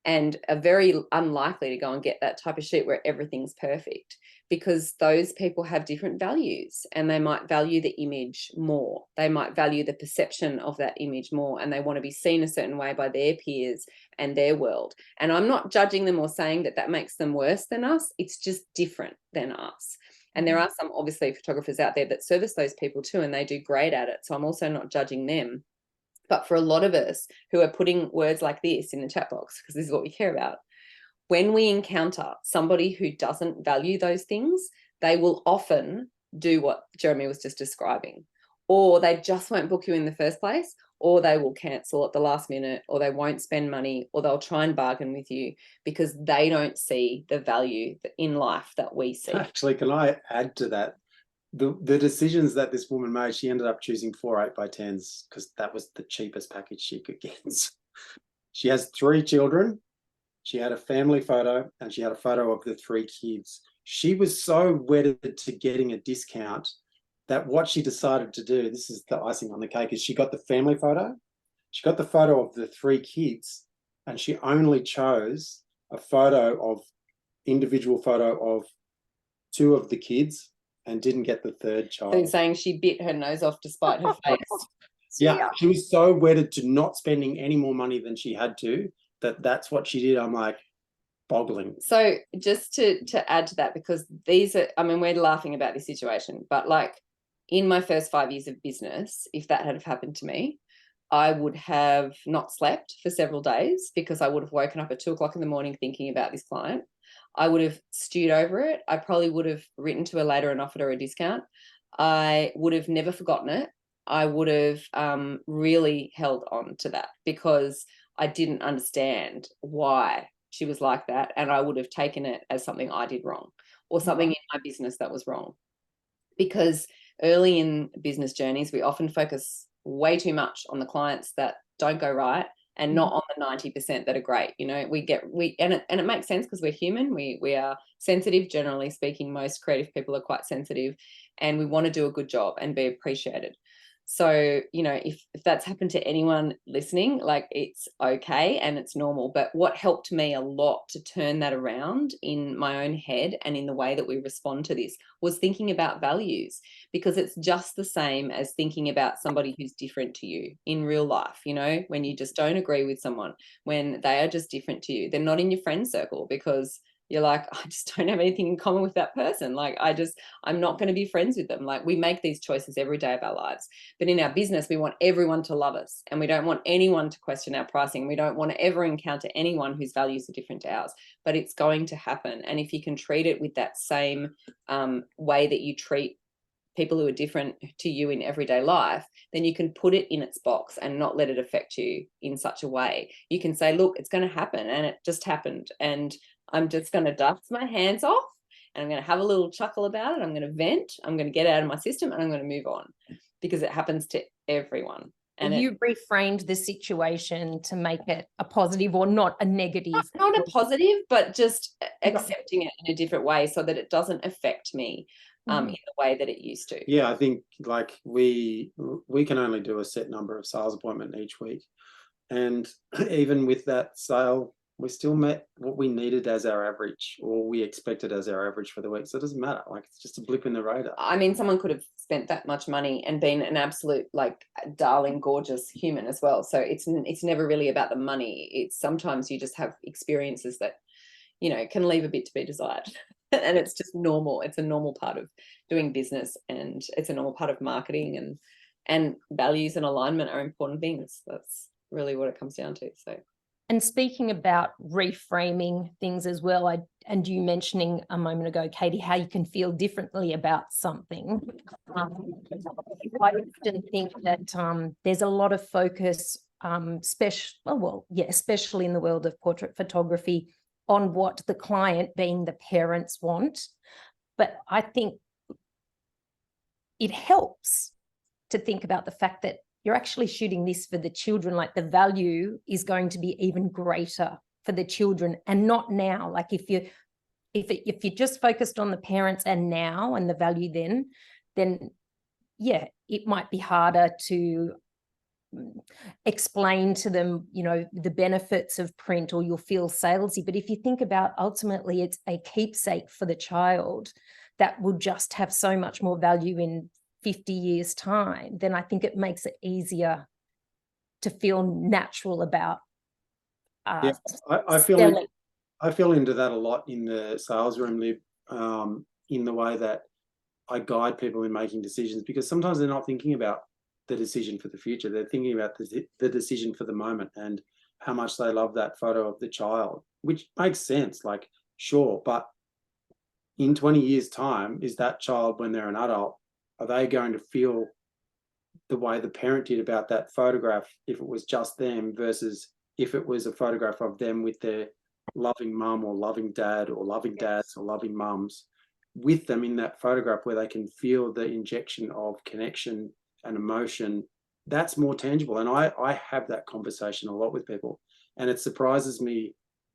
and are very unlikely to go and get that type of shoot where everything's perfect, because those people have different values, and they might value the image more. They might value the perception of that image more, and they want to be seen a certain way by their peers and their world. And I'm not judging them or saying that that makes them worse than us. It's just different than us. And there are some, obviously, photographers out there that service those people too, and they do great at it. So I'm also not judging them. But for a lot of us who are putting words like this in the chat box, because this is what we care about, when we encounter somebody who doesn't value those things, they will often do what Jeremy was just describing, or they just won't book you in the first place, or they will cancel at the last minute, or they won't spend money, or they'll try and bargain with you because they don't see the value in life that we see. Actually, can I add to that? The decisions that this woman made, she ended up choosing 4 8x10s because that was the cheapest package she could get. She has 3 children. She had a family photo, and she had a photo of the 3 kids. She was so wedded to getting a discount that what she decided to do, this is the icing on the cake, is she got the family photo, she got the photo of the 3 kids, and she only chose a individual photo of 2 of the kids, and didn't get the 3rd child. So you're saying she bit her nose off despite her face? Yeah, she was so wedded to not spending any more money than she had to, that's what she did. I'm like, boggling. So just to add to that, because these are, I mean, we're laughing about this situation, but like in my first 5 years of business, if that had happened to me, I would have not slept for several days, because I would have woken up at 2 o'clock in the morning thinking about this client. I would have stewed over it. I probably would have written to her later and offered her a discount. I would have never forgotten it. I would have really held on to that, because I didn't understand why she was like that. And I would have taken it as something I did wrong, or something in my business that was wrong. Because early in business journeys, we often focus way too much on the clients that don't go right, and not on the 90% that are great. You know, and it makes sense, because we're human. We are sensitive, generally speaking. Most creative people are quite sensitive, and we want to do a good job and be appreciated. So, you know, if that's happened to anyone listening, like, it's okay and it's normal. But what helped me a lot to turn that around in my own head and in the way that we respond to this was thinking about values, because it's just the same as thinking about somebody who's different to you in real life. You know, when you just don't agree with someone, when they are just different to you, they're not in your friend circle, because you're like, I just don't have anything in common with that person. Like, I'm not going to be friends with them. Like, we make these choices every day of our lives. But in our business, we want everyone to love us, and we don't want anyone to question our pricing. We don't want to ever encounter anyone whose values are different to ours, but it's going to happen. And if you can treat it with that same way that you treat people who are different to you in everyday life, then you can put it in its box and not let it affect you in such a way. You can say, look, it's going to happen, and it just happened. And I'm just going to dust my hands off, and I'm going to have a little chuckle about it. I'm going to vent. I'm going to get it out of my system, and I'm going to move on, because it happens to everyone. And you reframed the situation to make it a positive or not a negative. not a positive, but just accepting it in a different way so that it doesn't affect me in the way that it used to. Yeah, I think like we can only do a set number of sales appointments each week. And even with that sale, we still met what we needed as our average, or we expected as our average for the week. So it doesn't matter. Like, it's just a blip in the radar. I mean, someone could have spent that much money and been an absolute, like, darling, gorgeous human as well. So it's never really about the money. It's sometimes you just have experiences that, you know, can leave a bit to be desired. And it's just normal. It's a normal part of doing business, and it's a normal part of marketing, and values and alignment are important things. That's really what it comes down to. So, and speaking about reframing things as well, and you mentioning a moment ago, Katie, how you can feel differently about something. I often think that there's a lot of focus, especially in the world of portrait photography, on what the client, being the parents, want. But I think it helps to think about the fact that you're actually shooting this for the children. Like, the value is going to be even greater for the children, and not now. Like, if you're just focused on the parents and now and the value, then yeah, it might be harder to explain to them, you know, the benefits of print, or you'll feel salesy. But if you think about, ultimately, it's a keepsake for the child that will just have so much more value in 50 years' time, then I think it makes it easier to feel natural about I feel into that a lot in the sales room, Liv, in the way that I guide people in making decisions, because sometimes they're not thinking about the decision for the future. They're thinking about the decision for the moment and how much they love that photo of the child, which makes sense. Like, sure, but in 20 years' time, is that child, when they're an adult, are they going to feel the way the parent did about that photograph if it was just them, versus if it was a photograph of them with their loving mum or loving dad or loving dads or loving mums with them in that photograph, where they can feel the injection of connection and emotion? That's more tangible. And I have that conversation a lot with people, and it surprises me.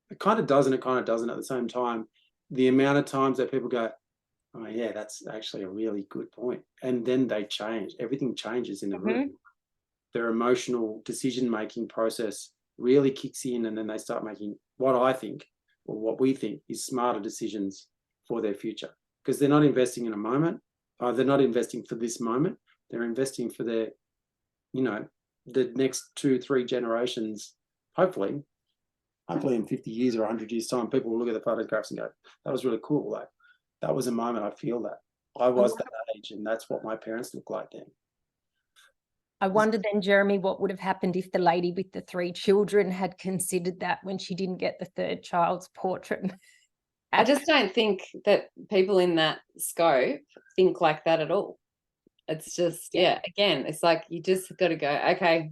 It kind of does and it kind of doesn't at the same time. The amount of times that people go, oh yeah, that's actually a really good point. And then they change. Everything changes in the room. Their emotional decision-making process really kicks in, and then they start making what I think, or what we think, is smarter decisions for their future. Because they're not investing in a moment. They're not investing for this moment. They're investing for their, you know, the next 2-3 generations. Hopefully in 50 years or 100 years' time, people will look at the photographs and go, that was really cool. Like, that was a moment. I feel that. I was that age, and that's what my parents looked like then. I wonder then, Jeremy, what would have happened if the lady with the 3 children had considered that when she didn't get the 3rd child's portrait? I just don't think that people in that scope think like that at all. It's just, again, it's like, you just got to go, okay,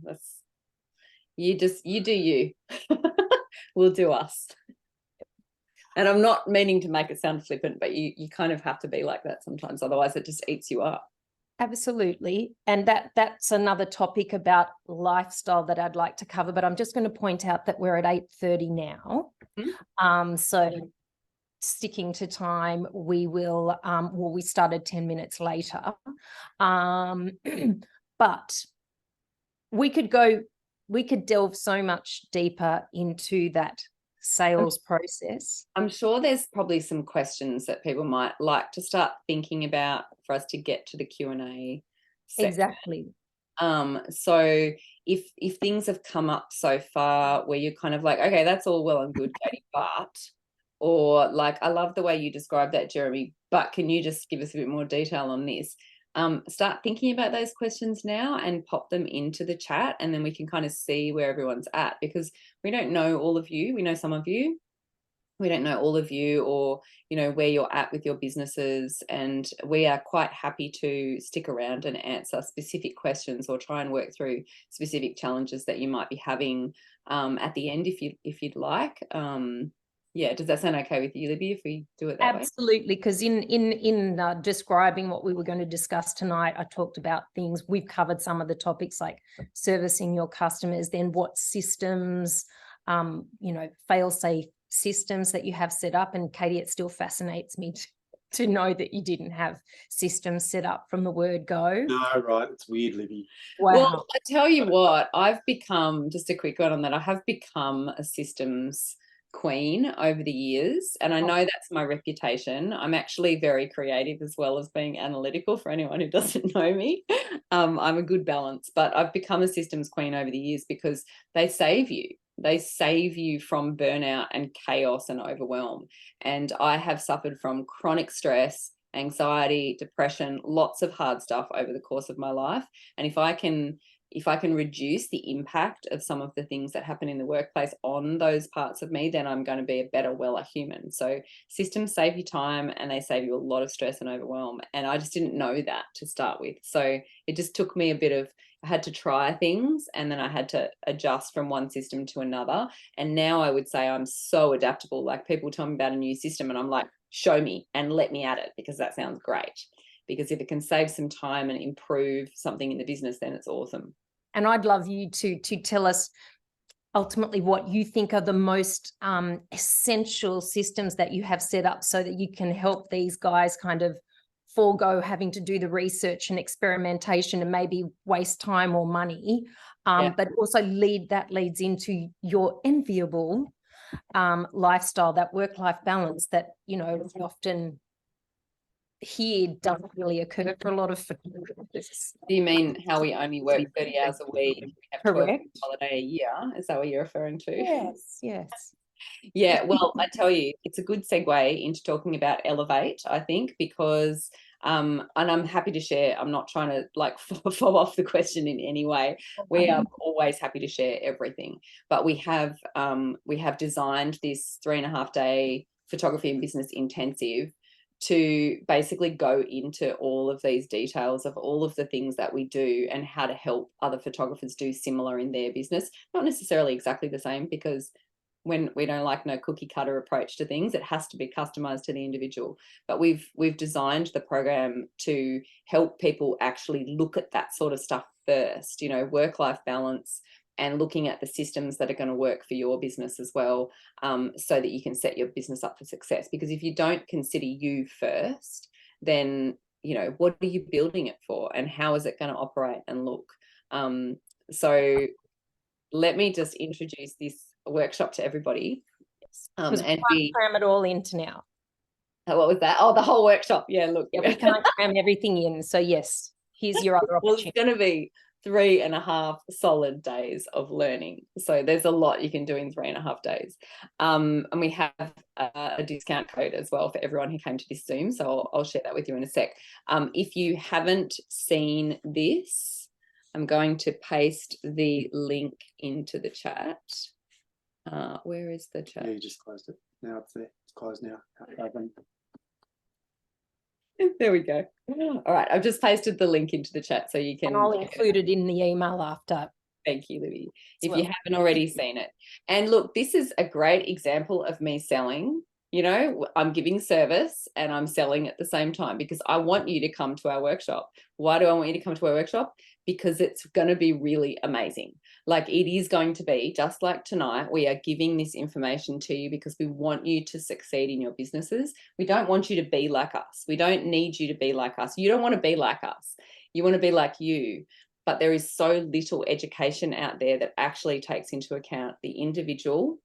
you do you. We'll do us. And I'm not meaning to make it sound flippant, but you kind of have to be like that sometimes. Otherwise, it just eats you up. Absolutely. And that's another topic about lifestyle that I'd like to cover, but I'm just going to point out that we're at 8:30 now. So sticking to time, we will, we started 10 minutes later. But we could delve so much deeper into that sales process. I'm sure there's probably some questions that people might like to start thinking about for us to get to the Q&A section. Exactly. So if things have come up so far where you're kind of like, okay, that's all well and good, Katie, but, or like, I love the way you described that, Jeremy, but can you just give us a bit more detail on this? Start thinking about those questions now and pop them into the chat, and then we can kind of see where everyone's at, because we don't know all of you. We know some of you. We don't know all of you, or, you know, where you're at with your businesses, and we are quite happy to stick around and answer specific questions or try and work through specific challenges that you might be having at the end if you'd like. Yeah. Does that sound okay with you, Libby, if we do it that way? Absolutely, because in describing what we were going to discuss tonight, I talked about things. We've covered some of the topics like servicing your customers, then what systems, fail-safe systems that you have set up. And Katie, it still fascinates me to know that you didn't have systems set up from the word go. No, right. It's weird, Libby. Wow. Well, I tell you what, I've become, just a quick one on that, I have become a systems queen over the years, and I know that's my reputation. I'm actually very creative as well as being analytical, for anyone who doesn't know me. I'm a good balance, but I've become a systems queen over the years because they save you. They save you from burnout and chaos and overwhelm. And I have suffered from chronic stress, anxiety, depression, lots of hard stuff over the course of my life. And if I can reduce the impact of some of the things that happen in the workplace on those parts of me, then I'm going to be a better, weller human. So systems save you time, and they save you a lot of stress and overwhelm. And I just didn't know that to start with. So it just took me a bit of, I had to try things, and then I had to adjust from one system to another. And now I would say I'm so adaptable. Like, people tell me about a new system and I'm like, show me and let me at it, because that sounds great. Because if it can save some time and improve something in the business, then it's awesome. And I'd love you to tell us ultimately what you think are the most essential systems that you have set up so that you can help these guys kind of forego having to do the research and experimentation and maybe waste time or money, but also leads into your enviable lifestyle, that work-life balance that, often here doesn't really occur for a lot of photographers. Do you mean how we only work 30 hours a week, we have 12 Correct. weeks holiday a year? Is that what you're referring to? Yes. Yeah, well, I tell you, it's a good segue into talking about Elevate, I think, because and I'm happy to share. I'm not trying to like fob off the question in any way. We are always happy to share everything, but we have designed this 3.5-day photography and business intensive to basically go into all of these details of all of the things that we do and how to help other photographers do similar in their business. Not necessarily exactly the same, because when we don't like no cookie cutter approach to things, it has to be customized to the individual. But we've designed the program to help people actually look at that sort of stuff first, work-life balance, and looking at the systems that are going to work for your business as well, so that you can set your business up for success. Because if you don't consider you first, then, what are you building it for, and how is it going to operate and look? So let me just introduce this workshop to everybody. And we cram it all into now. What was that? Oh, the whole workshop. Yeah, look. Yeah, we can't cram everything in. So yes, here's your other opportunity. Well, it's going to be 3.5 solid days of learning. So there's a lot you can do in 3.5 days. And we have a discount code as well for everyone who came to this Zoom. So I'll share that with you in a sec. If you haven't seen this, I'm going to paste the link into the chat. Where is the chat? Yeah, you just closed it. Now it's there. It's closed now. There we go. All right, I've just pasted the link into the chat so you can. And I'll include it in the email after. Thank you, Libby. If you haven't already seen it. And look, this is a great example of me selling. I'm giving service and I'm selling at the same time, because I want you to come to our workshop. Why do I want you to come to our workshop? Because it's going to be really amazing. Like, it is going to be just like tonight. We are giving this information to you because we want you to succeed in your businesses. We don't want you to be like us. We don't need you to be like us. You don't want to be like us. You want to be like you. But there is so little education out there that actually takes into account the individual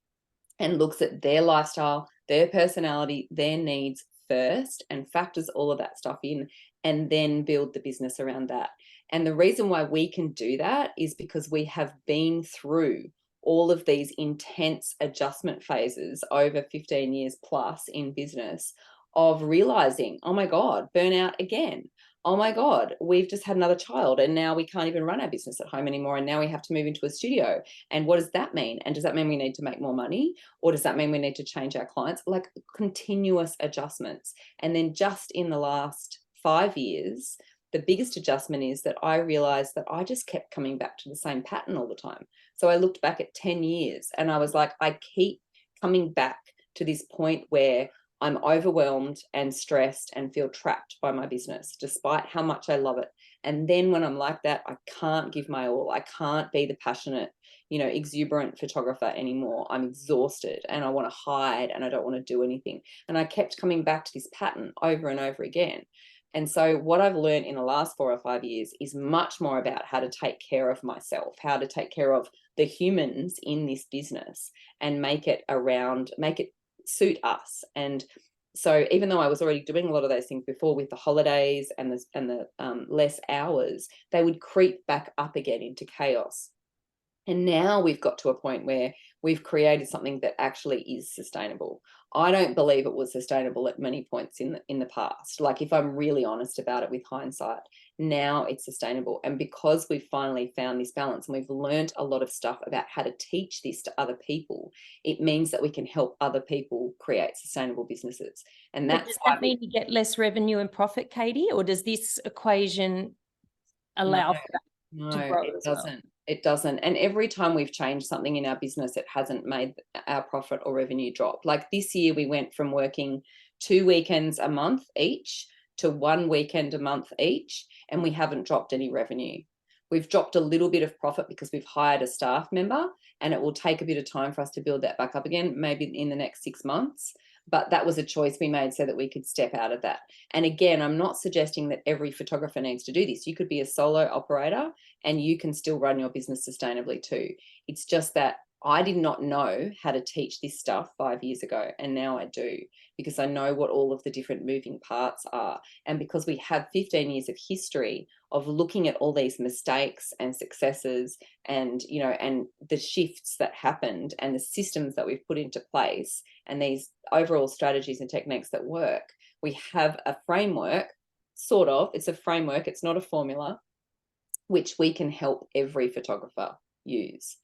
and looks at their lifestyle, their personality, their needs first, and factors all of that stuff in, and then build the business around that. And the reason why we can do that is because we have been through all of these intense adjustment phases over 15 years plus in business, of realizing, oh my God, burnout again. Oh my God, we've just had another child and now we can't even run our business at home anymore. And now we have to move into a studio. And what does that mean? And does that mean we need to make more money? Or does that mean we need to change our clients? Like, continuous adjustments. And then just in the last 5 years, the biggest adjustment is that I realized that I just kept coming back to the same pattern all the time. So I looked back at 10 years and I was like, I keep coming back to this point where I'm overwhelmed and stressed and feel trapped by my business, despite how much I love it. And then when I'm like that, I can't give my all. I can't be the passionate, exuberant photographer anymore. I'm exhausted and I want to hide and I don't want to do anything. And I kept coming back to this pattern over and over again. And so what I've learned in the last 4 or 5 years is much more about how to take care of myself, how to take care of the humans in this business and make it suit us. And so even though I was already doing a lot of those things before with the holidays and the less hours, they would creep back up again into chaos. And now we've got to a point where we've created something that actually is sustainable. I don't believe it was sustainable at many points in the past. Like, if I'm really honest about it with hindsight, now it's sustainable. And because we've finally found this balance and we've learned a lot of stuff about how to teach this to other people, it means that we can help other people create sustainable businesses. And But that's does that mean you get less revenue and profit, Katie? Or does this equation allow for that to grow it as well? doesn't. It doesn't. And every time we've changed something in our business, it hasn't made our profit or revenue drop. Like this year, we went from working 2 weekends a month each to 1 weekend a month each, and we haven't dropped any revenue. We've dropped a little bit of profit because we've hired a staff member, and it will take a bit of time for us to build that back up again, maybe in the next 6 months. But that was a choice we made so that we could step out of that. And again, I'm not suggesting that every photographer needs to do this. You could be a solo operator and you can still run your business sustainably too. It's just that I did not know how to teach this stuff 5 years ago, and now I do, because I know what all of the different moving parts are. And because we have 15 years of history of looking at all these mistakes and successes and, and the shifts that happened and the systems that we've put into place and these overall strategies and techniques that work, we have a framework, sort of. It's a framework, it's not a formula, which we can help every photographer use.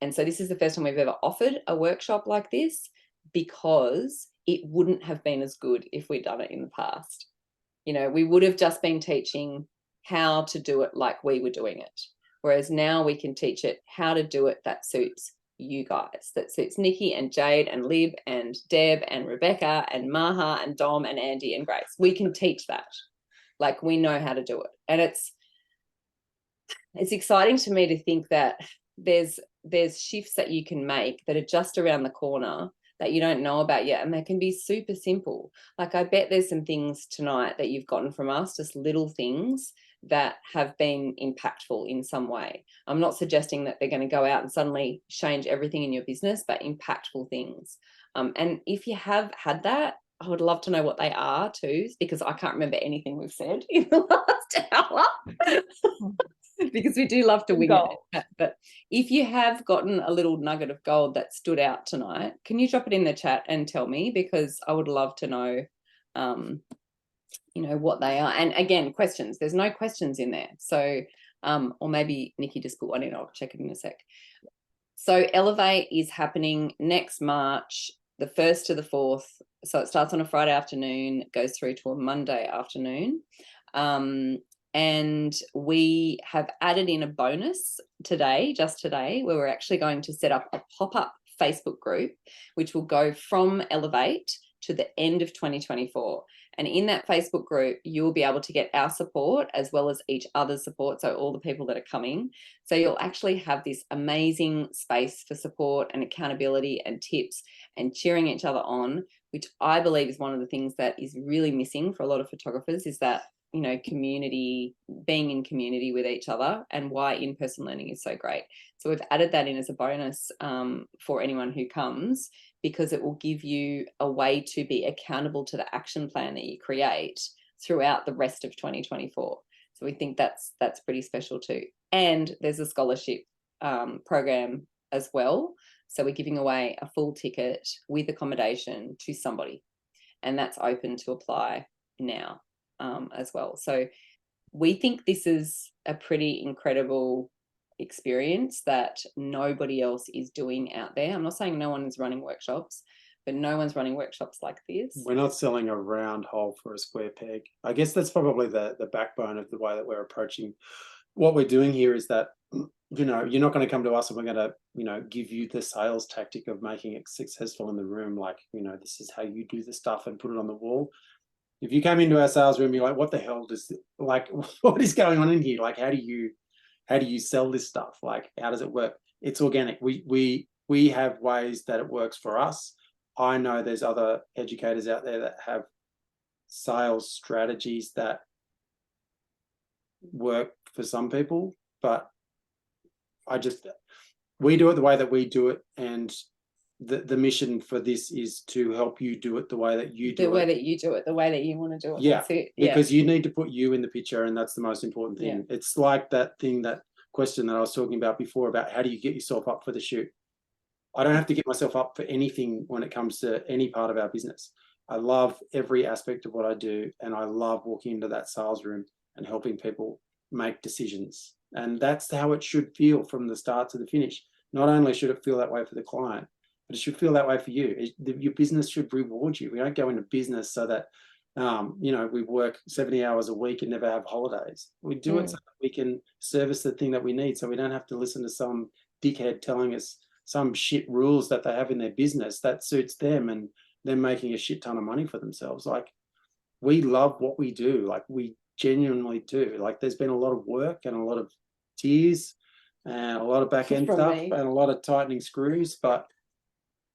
And so this is the first time we've ever offered a workshop like this, because it wouldn't have been as good if we'd done it in the past. We would have just been teaching how to do it like we were doing it. Whereas now we can teach it how to do it that suits you guys, that suits Nikki and Jade and Lib and Deb and Rebecca and Maha and Dom and Andy and Grace. We can teach that. Like, we know how to do it. And it's exciting to me to think that there's shifts that you can make that are just around the corner that you don't know about yet, and they can be super simple. Like, I bet there's some things tonight that you've gotten from us, just little things that have been impactful in some way. I'm not suggesting that they're going to go out and suddenly change everything in your business, but impactful things. And if you have had that, I would love to know what they are too, because I can't remember anything we've said in the last hour. Because we do love to wing it. But if you have gotten a little nugget of gold that stood out tonight, can you drop it in the chat and tell me? Because I would love to know, what they are. And again, questions. There's no questions in there. So, or maybe Nikki just put one in. I'll check it in a sec. So Elevate is happening next March, the 1st to the 4th. So it starts on a Friday afternoon, goes through to a Monday afternoon. And we have added in a bonus just today, where we're actually going to set up a pop-up Facebook group, which will go from Elevate to the end of 2024. And in that Facebook group, you'll be able to get our support as well as each other's support, so all the people that are coming. So you'll actually have this amazing space for support and accountability and tips and cheering each other on, which I believe is one of the things that is really missing for a lot of photographers, is that community, being in community with each other, and why in-person learning is so great. So we've added that in as a bonus for anyone who comes, because it will give you a way to be accountable to the action plan that you create throughout the rest of 2024. So we think that's pretty special too. And there's a scholarship program as well. So we're giving away a full ticket with accommodation to somebody, and that's open to apply now. As well. So we think this is a pretty incredible experience that nobody else is doing out there. I'm not saying no one is running workshops, but no one's running workshops like this. We're not selling a round hole for a square peg. I guess that's probably the backbone of the way that we're approaching what we're doing here, is that you know, you're not going to come to us and we're going to, you know, give you the sales tactic of making it successful in the room. Like, you know, this is how you do the stuff and put it on the wall. If you came into our sales room, you're like, what the hell does, like, what is going on in here? Like, how do you sell this stuff? Like, how does it work? It's organic. We have ways that it works for us. I know there's other educators out there that have sales strategies that work for some people, but we do it the way that we do it, and the mission for this is to help you do it the way that you do it. The way that you do it, the way that you want to do it. Yeah, that's it. because you need to put you in the picture, and that's the most important thing. Yeah. It's like that question that I was talking about before about how do you get yourself up for the shoot. I don't have to get myself up for anything when it comes to any part of our business. I love every aspect of what I do, and I love walking into that sales room and helping people make decisions. And that's how it should feel from the start to the finish. Not only should it feel that way for the client, but it should feel that way for you. Your business should reward you. We don't go into business so that, you know, we work 70 hours a week and never have holidays. We do it so that we can service the thing that we need, so we don't have to listen to some dickhead telling us some shit rules that they have in their business that suits them, and they're making a shit ton of money for themselves. Like, we love what we do. Like, we genuinely do. Like, there's been a lot of work and a lot of tears and a lot of back end stuff and a lot of tightening screws, but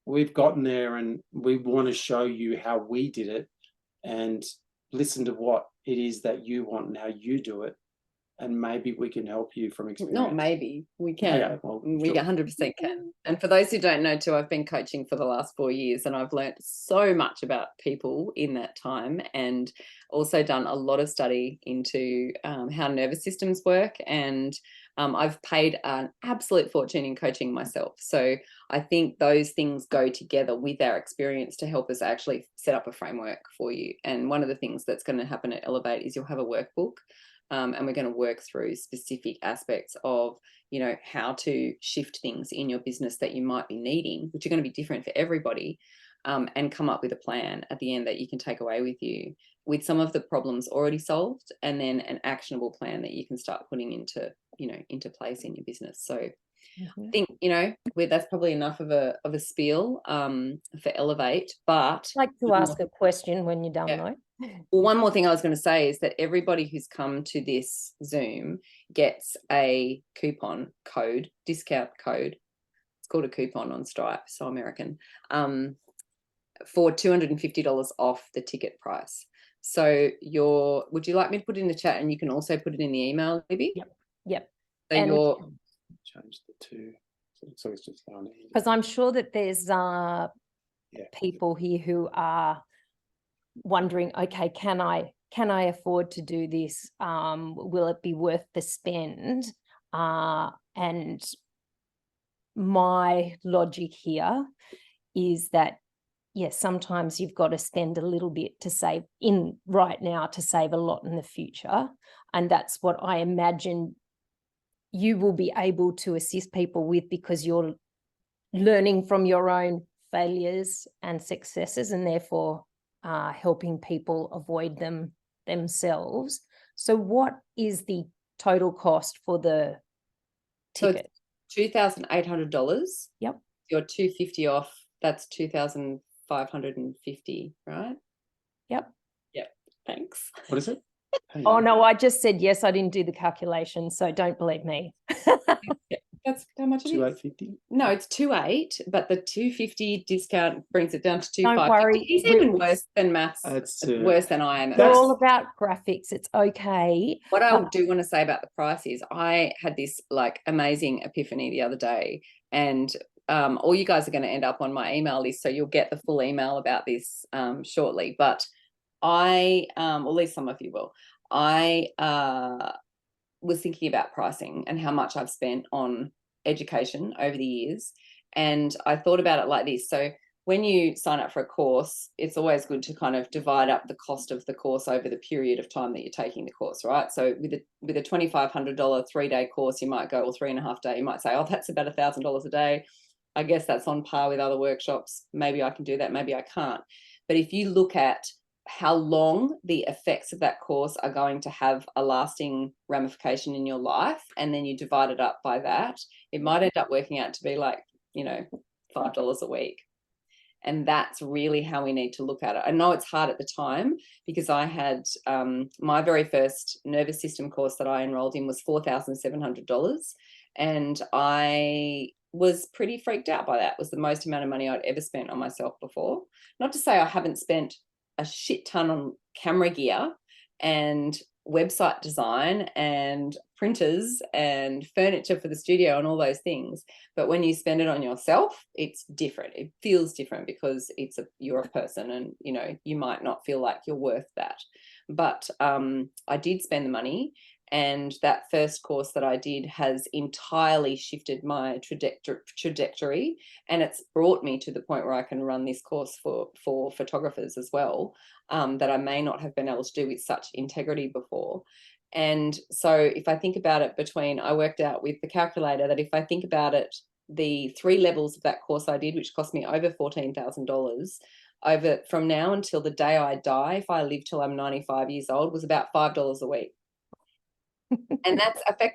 we've gotten there, and we want to show you how we did it and listen to what it is that you want and how you do it. And maybe we can help you from experience. Not maybe, we can. Okay, well, we sure. 100% can. And for those who don't know too, I've been coaching for the last 4 years, and I've learned so much about people in that time, and also done a lot of study into how nervous systems work. And I've paid an absolute fortune in coaching myself. So I think those things go together with our experience to help us actually set up a framework for you. And one of the things that's going to happen at Elevate is you'll have a workbook. And we're going to work through specific aspects of, you know, how to shift things in your business that you might be needing, which are going to be different for everybody, and come up with a plan at the end that you can take away with you, with some of the problems already solved, and then an actionable plan that you can start putting into, you know, into place in your business. So I think, you know, that's probably enough of a spiel for Elevate. But I'd like to ask a question when you're done, though. Well, one more thing I was going to say is that everybody who's come to this Zoom gets a discount code. It's called a coupon on Stripe, so American, for $250 off the ticket price. So would you like me to put it in the chat, and you can also put it in the email, Libby? Yep. So and change the two. So it's just down here. Because I'm sure that there's people here who are wondering, okay, can I afford to do this? Will it be worth the spend? And my logic here is that, yes, sometimes you've got to spend a little bit to save right now to save a lot in the future. And that's what I imagine you will be able to assist people with, because you're learning from your own failures and successes, and therefore helping people avoid them themselves. So what is the total cost for the ticket? So $2,800. Yep. You're $250 off. That's $2,550, right? Yep. Thanks. What is it? Oh no, I just said yes. I didn't do the calculation, so don't believe me. That's how much it is. $2,850? No, it's 2,800, but the 250 discount brings it down to 2,550. Don't worry. He's even worse than maths. It's worse than I am. We're all about graphics. It's okay. What I do want to say about the price is I had this like amazing epiphany the other day, and all you guys are going to end up on my email list, so you'll get the full email about this shortly. But or at least some of you will. I was thinking about pricing and how much I've spent on education over the years. And I thought about it like this. So when you sign up for a course, it's always good to kind of divide up the cost of the course over the period of time that you're taking the course, right? So with a $2,500 3-day course, you might go, or 3.5 day, you might say, oh, that's about $1,000 a day. I guess that's on par with other workshops. Maybe I can do that, maybe I can't. But if you look at how long the effects of that course are going to have a lasting ramification in your life, and then you divide it up by that, it might end up working out to be like, you know, $5 a week. And that's really how we need to look at it. I know it's hard at the time, because I had my very first nervous system course that I enrolled in was $4,700. And I was pretty freaked out by that. It was the most amount of money I'd ever spent on myself before. Not to say I haven't spent a shit ton on camera gear and website design and printers and furniture for the studio and all those things, but when you spend it on yourself, it's different. It feels different because you're a person, and you know, you might not feel like you're worth that. But I did spend the money, and that first course that I did has entirely shifted my trajectory, and it's brought me to the point where I can run this course for photographers as well, that I may not have been able to do with such integrity before. And so if I think about it, I worked out with the calculator that if I think about it, the 3 levels of that course I did, which cost me over $14,000, from now until the day I die, if I live till I'm 95 years old, was about $5 a week. And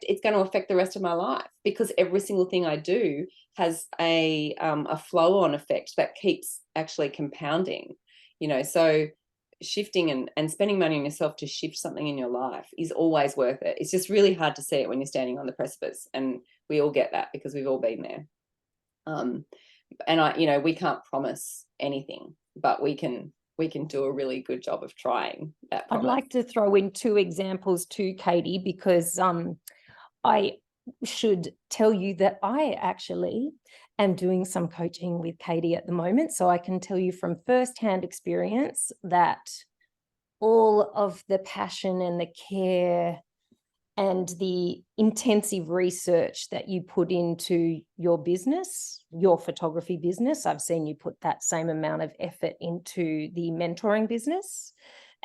it's going to affect the rest of my life, because every single thing I do has a flow-on effect that keeps actually compounding, you know. So shifting and spending money on yourself to shift something in your life is always worth it. It's just really hard to see it when you're standing on the precipice, and we all get that because we've all been there. And you know, we can't promise anything, but we can do a really good job of trying that promise. I'd like to throw in 2 examples too, Katie, because I should tell you that I actually am doing some coaching with Katie at the moment. So I can tell you from firsthand experience that all of the passion and the care and the intensive research that you put into your business, your photography business, I've seen you put that same amount of effort into the mentoring business.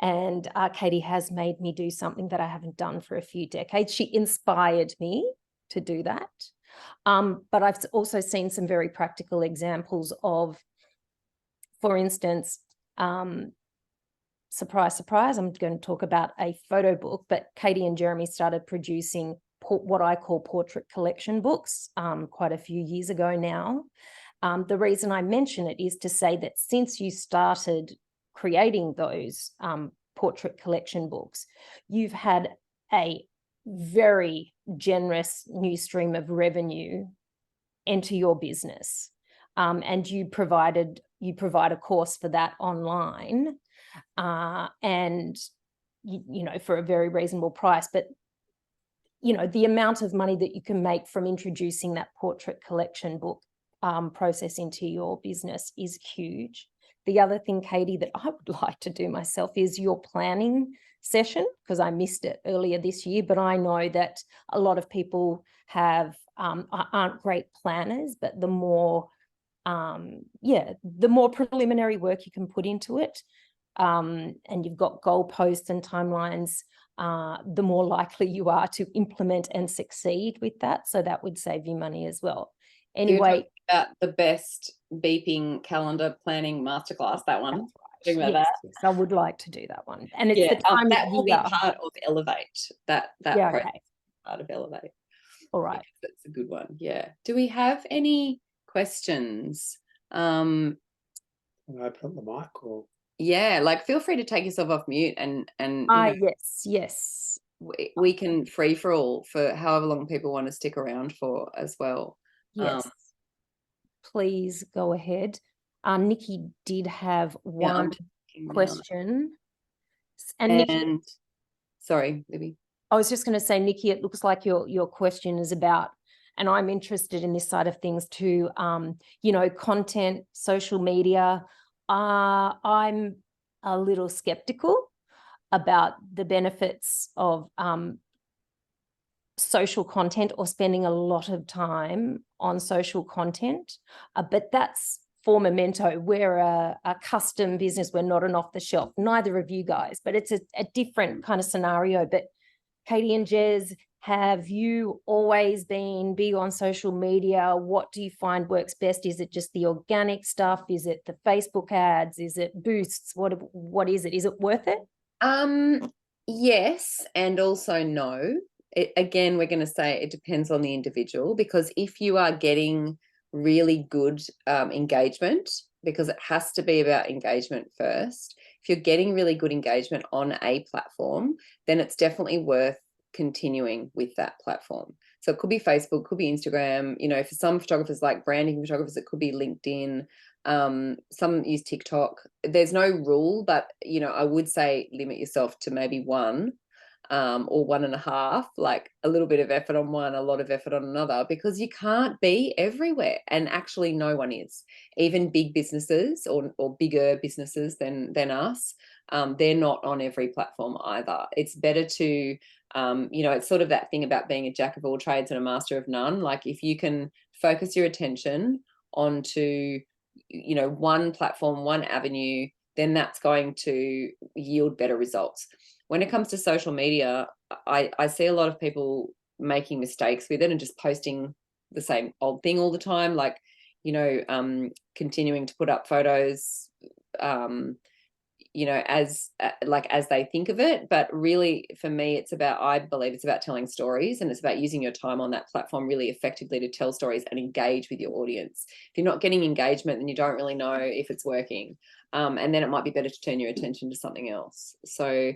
And Katie has made me do something that I haven't done for a few decades. She inspired me to do that. But I've also seen some very practical examples of, for instance, surprise, surprise, I'm going to talk about a photo book, but Katie and Jeremy started producing what I call portrait collection books quite a few years ago now. The reason I mention it is to say that since you started creating those portrait collection books, you've had a very generous new stream of revenue enter your business. And you provide a course for that online, and you know, for a very reasonable price. But you know, the amount of money that you can make from introducing that portrait collection book process into your business is huge. The other thing, Katie, that I would like to do myself is your planning session, because I missed it earlier this year, but I know that a lot of people aren't great planners, but the more preliminary work you can put into it, and you've got goalposts and timelines, the more likely you are to implement and succeed with that. So that would save you money as well. Anyway, about the best beeping calendar planning masterclass, that one. Yes, yes, I would like to do that one. And it's the time that will be part of Elevate. That okay. Part of Elevate. All right. That's a good one. Yeah. Do we have any questions? Can I open up the mic or? Yeah, like feel free to take yourself off mute and you know, yes. We can free for all for however long people want to stick around for as well. Yes. Please go ahead. Nikki did have one question. And Nikki, sorry, Libby. I was just going to say, Nikki, it looks like your question is about, and I'm interested in this side of things too, you know, content, social media. I'm a little skeptical about the benefits of social content or spending a lot of time on social content, but that's for Memento. We're a custom business. We're not an off-the-shelf, neither of you guys, but it's a different kind of scenario. But Katie and Jez, Have you always been big on social media? What do you find works best? Is it just the organic stuff? Is it the Facebook ads? Is it boosts? What is it? Is it worth it? Yes, and also no. Again, we're going to say it depends on the individual, because if you are getting really good engagement, because it has to be about engagement first. If you're getting really good engagement on a platform, then it's definitely worth continuing with that platform. So it could be Facebook, could be Instagram, you know, for some photographers, like branding photographers, it could be LinkedIn. Some use TikTok. There's no rule, but you know, I would say limit yourself to maybe one, or 1.5, like a little bit of effort on one, a lot of effort on another, because you can't be everywhere. And actually no one is. Even big businesses or bigger businesses than us, they're not on every platform either. It's better to, you know, it's sort of that thing about being a jack of all trades and a master of none. Like if you can focus your attention onto, you know, one platform, one avenue, then that's going to yield better results. When it comes to social media, I see a lot of people making mistakes with it and just posting the same old thing all the time, like, you know, continuing to put up photos, you know, as like as they think of it. But really for me, it's about, I believe it's about telling stories, and it's about using your time on that platform really effectively to tell stories and engage with your audience. If you're not getting engagement, then you don't really know if it's working, and then it might be better to turn your attention to something else. So,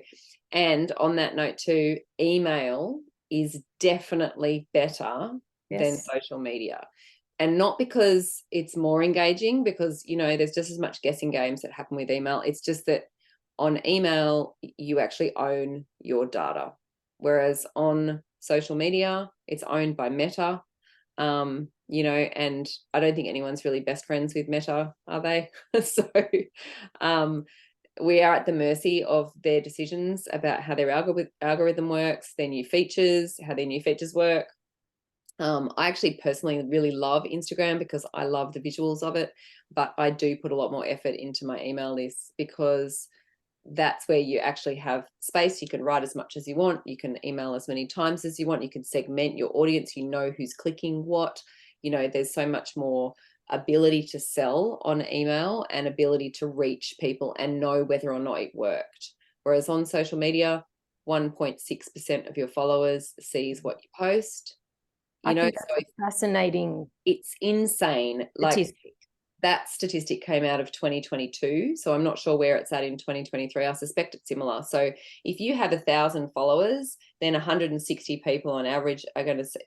and on that note too, email is definitely better than social media. And not because it's more engaging, because, you know, there's just as much guessing games that happen with email. It's just that on email, you actually own your data. Whereas on social media, it's owned by Meta, you know, and I don't think anyone's really best friends with Meta, are they? So we are at the mercy of their decisions about how their algorithm works, their new features, how their new features work. I actually personally really love Instagram because I love the visuals of it, but I do put a lot more effort into my email list, because that's where you actually have space. You can write as much as you want. You can email as many times as you want. You can segment your audience. You know who's clicking what. You know, there's so much more ability to sell on email and ability to reach people and know whether or not it worked. Whereas on social media, 1.6% of your followers sees what you post. You know, think that's fascinating. It's insane. Like that statistic came out of 2022, so I'm not sure where it's at in 2023. I suspect it's similar. So if you have 1,000 followers, then 160 people on average are going to see,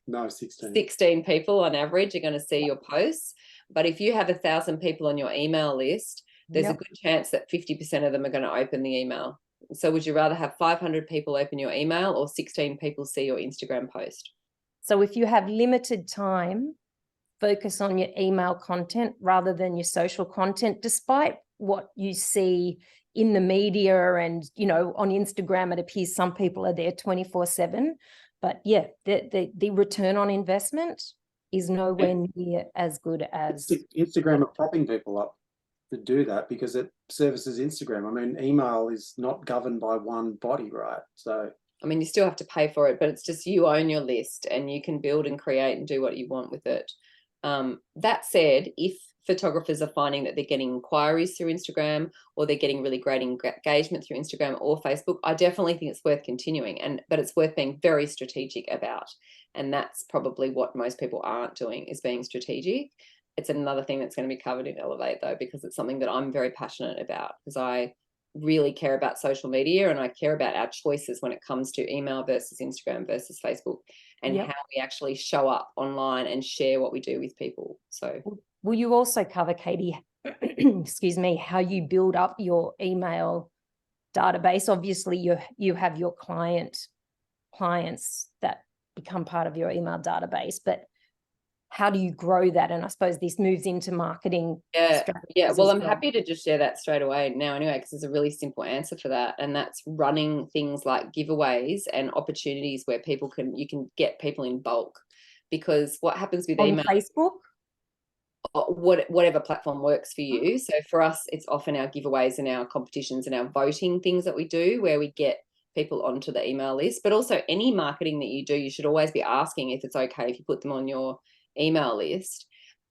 16 people on average are going to see your posts. But if you have 1,000 people on your email list, there's a good chance that 50% of them are going to open the email. So would you rather have 500 people open your email or 16 people see your Instagram post? So if you have limited time, focus on your email content rather than your social content, despite what you see in the media and, you know, on Instagram, it appears some people are there 24/7. But yeah, the return on investment is nowhere near as good as Instagram are propping people up to do that because it services Instagram. I mean, email is not governed by one body, right? So I mean, you still have to pay for it, but it's just you own your list and you can build and create and do what you want with it. That said, if photographers are finding that they're getting inquiries through Instagram or they're getting really great engagement through Instagram or Facebook, I definitely think it's worth continuing, but it's worth being very strategic about. And that's probably what most people aren't doing, is being strategic. It's another thing that's going to be covered in Elevate though, because it's something that I'm very passionate about, because I really care about social media and I care about our choices when it comes to email versus Instagram versus Facebook, and how we actually show up online and share what we do with people. So will you also cover, Katie, excuse me, how you build up your email database? Obviously you have your clients that become part of your email database, but how do you grow that? And I suppose this moves into marketing. Yeah. Well, I'm happy to just share that straight away now anyway, because there's a really simple answer for that. And that's running things like giveaways and opportunities where you can get people in bulk. Because what happens with email, Facebook, whatever platform works for you. So for us, it's often our giveaways and our competitions and our voting things that we do, where we get people onto the email list. But also any marketing that you do, you should always be asking if it's okay if you put them on your email list.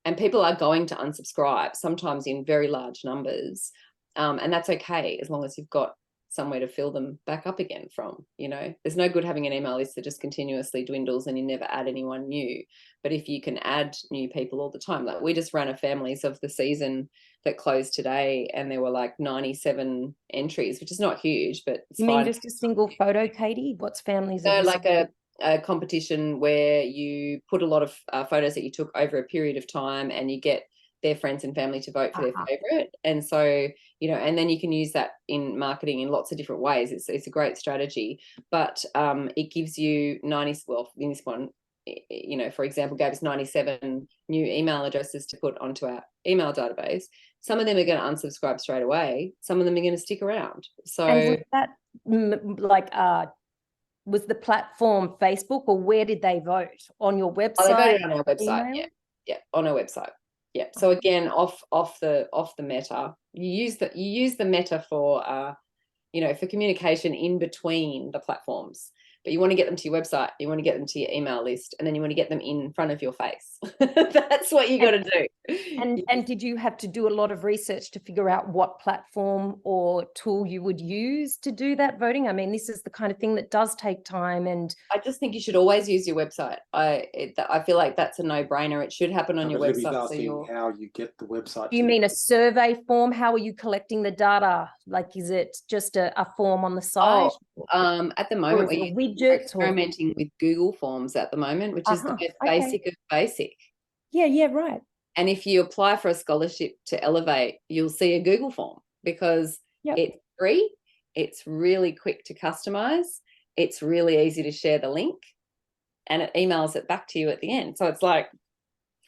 And people are going to unsubscribe, sometimes in very large numbers. And that's okay, as long as you've got somewhere to fill them back up again from. There's no good having an email list that just continuously dwindles and you never add anyone new. But if you can add new people all the time, like we just ran a families of the season that closed today, and there were like 97 entries, which is not huge, but it's You mean fine. just a single photo, Katie? What's families? So like a competition where you put a lot of photos that you took over a period of time, and you get their friends and family to vote for their favorite. And so, and then you can use that in marketing in lots of different ways. It's a great strategy, but it gives you 90, well, in this one, for example, gave us 97 new email addresses to put onto our email database. Some of them are going to unsubscribe straight away. Some of them are going to stick around. So and was that was the platform Facebook, or where did they vote? On your website? Oh, they voted on our website. Email? Yeah, on our website. Yeah. So again, off the Meta, you use the Meta for for communication in between the platforms. But you want to get them to your website, you want to get them to your email list, and then you want to get them in front of your face. That's what you got to do. And did you have to do a lot of research to figure out what platform or tool you would use to do that voting? I mean, this is the kind of thing that does take time. And I just think you should always use your website. I feel like that's a no-brainer. It should happen on your website. So how you get the website. Do you mean a survey form? How are you collecting the data? Like, is it just a form on the site? At the moment, we're experimenting with Google Forms at the moment, which is the most basic of basic. Yeah, right. And if you apply for a scholarship to Elevate, you'll see a Google form, because it's free, it's really quick to customize, it's really easy to share the link, and it emails it back to you at the end. So it's like,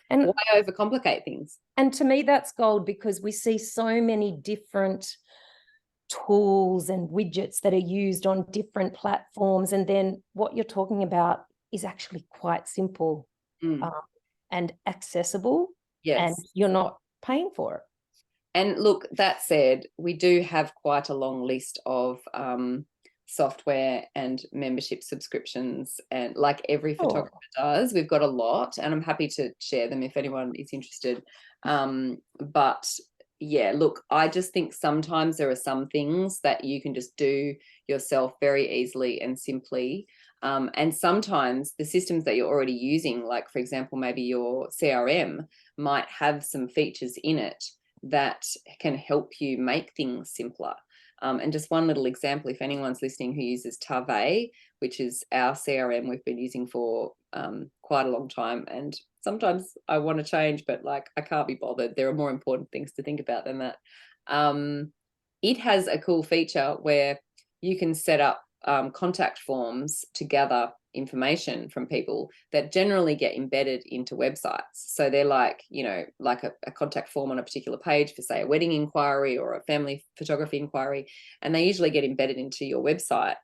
why overcomplicate things? And to me, that's gold, because we see so many different tools and widgets that are used on different platforms, and then what you're talking about is actually quite simple and accessible. Yes. And you're not paying for it. And look, that said, we do have quite a long list of software and membership subscriptions, and like every photographer does, we've got a lot, and I'm happy to share them if anyone is interested. But yeah, look, I just think sometimes there are some things that you can just do yourself very easily and simply. And sometimes the systems that you're already using, like for example, maybe your CRM might have some features in it that can help you make things simpler. And just one little example, if anyone's listening who uses Tave, which is our CRM we've been using for quite a long time, and sometimes I want to change, but like I can't be bothered. There are more important things to think about than that. It has a cool feature where you can set up contact forms to gather information from people that generally get embedded into websites. So they're like, like a contact form on a particular page for, say, a wedding inquiry or a family photography inquiry, and they usually get embedded into your website.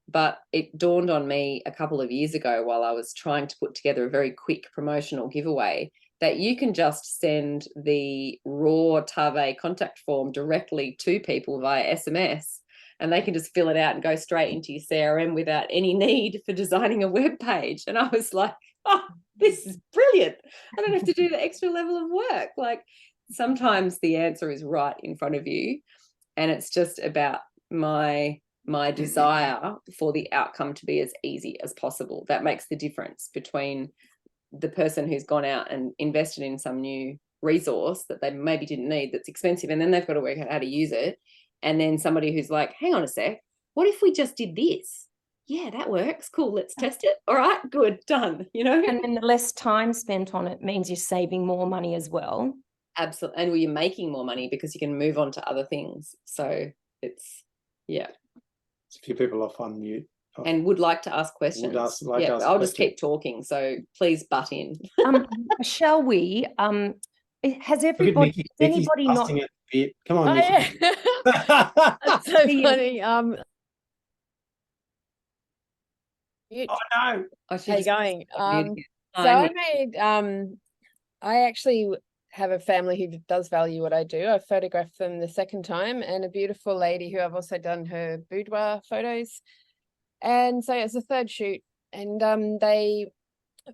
But it dawned on me a couple of years ago, while I was trying to put together a very quick promotional giveaway, that you can just send the raw Tave contact form directly to people via SMS, and they can just fill it out and go straight into your CRM without any need for designing a web page. And I was like, oh, this is brilliant. I don't have to do the extra level of work. Like, sometimes the answer is right in front of you, and it's just about my desire for the outcome to be as easy as possible. That makes the difference between the person who's gone out and invested in some new resource that they maybe didn't need, that's expensive, and then they've got to work out how to use it, and then somebody who's like, hang on a sec, what if we just did this? Yeah, that works. Cool. Let's test it. All right, good, done. And then the less time spent on it means you're saving more money as well. Absolutely. And you're making more money because you can move on to other things. So it's, yeah. A few people off on mute. And would like to ask questions. I'll just keep talking, so please butt in. Shall we? Has anybody not? Come on, Nikki. That's so funny. Oh no! How you going? I actually have a family who does value what I do. I photographed them the second time, and a beautiful lady who I've also done her boudoir photos. And so it's the third shoot, and they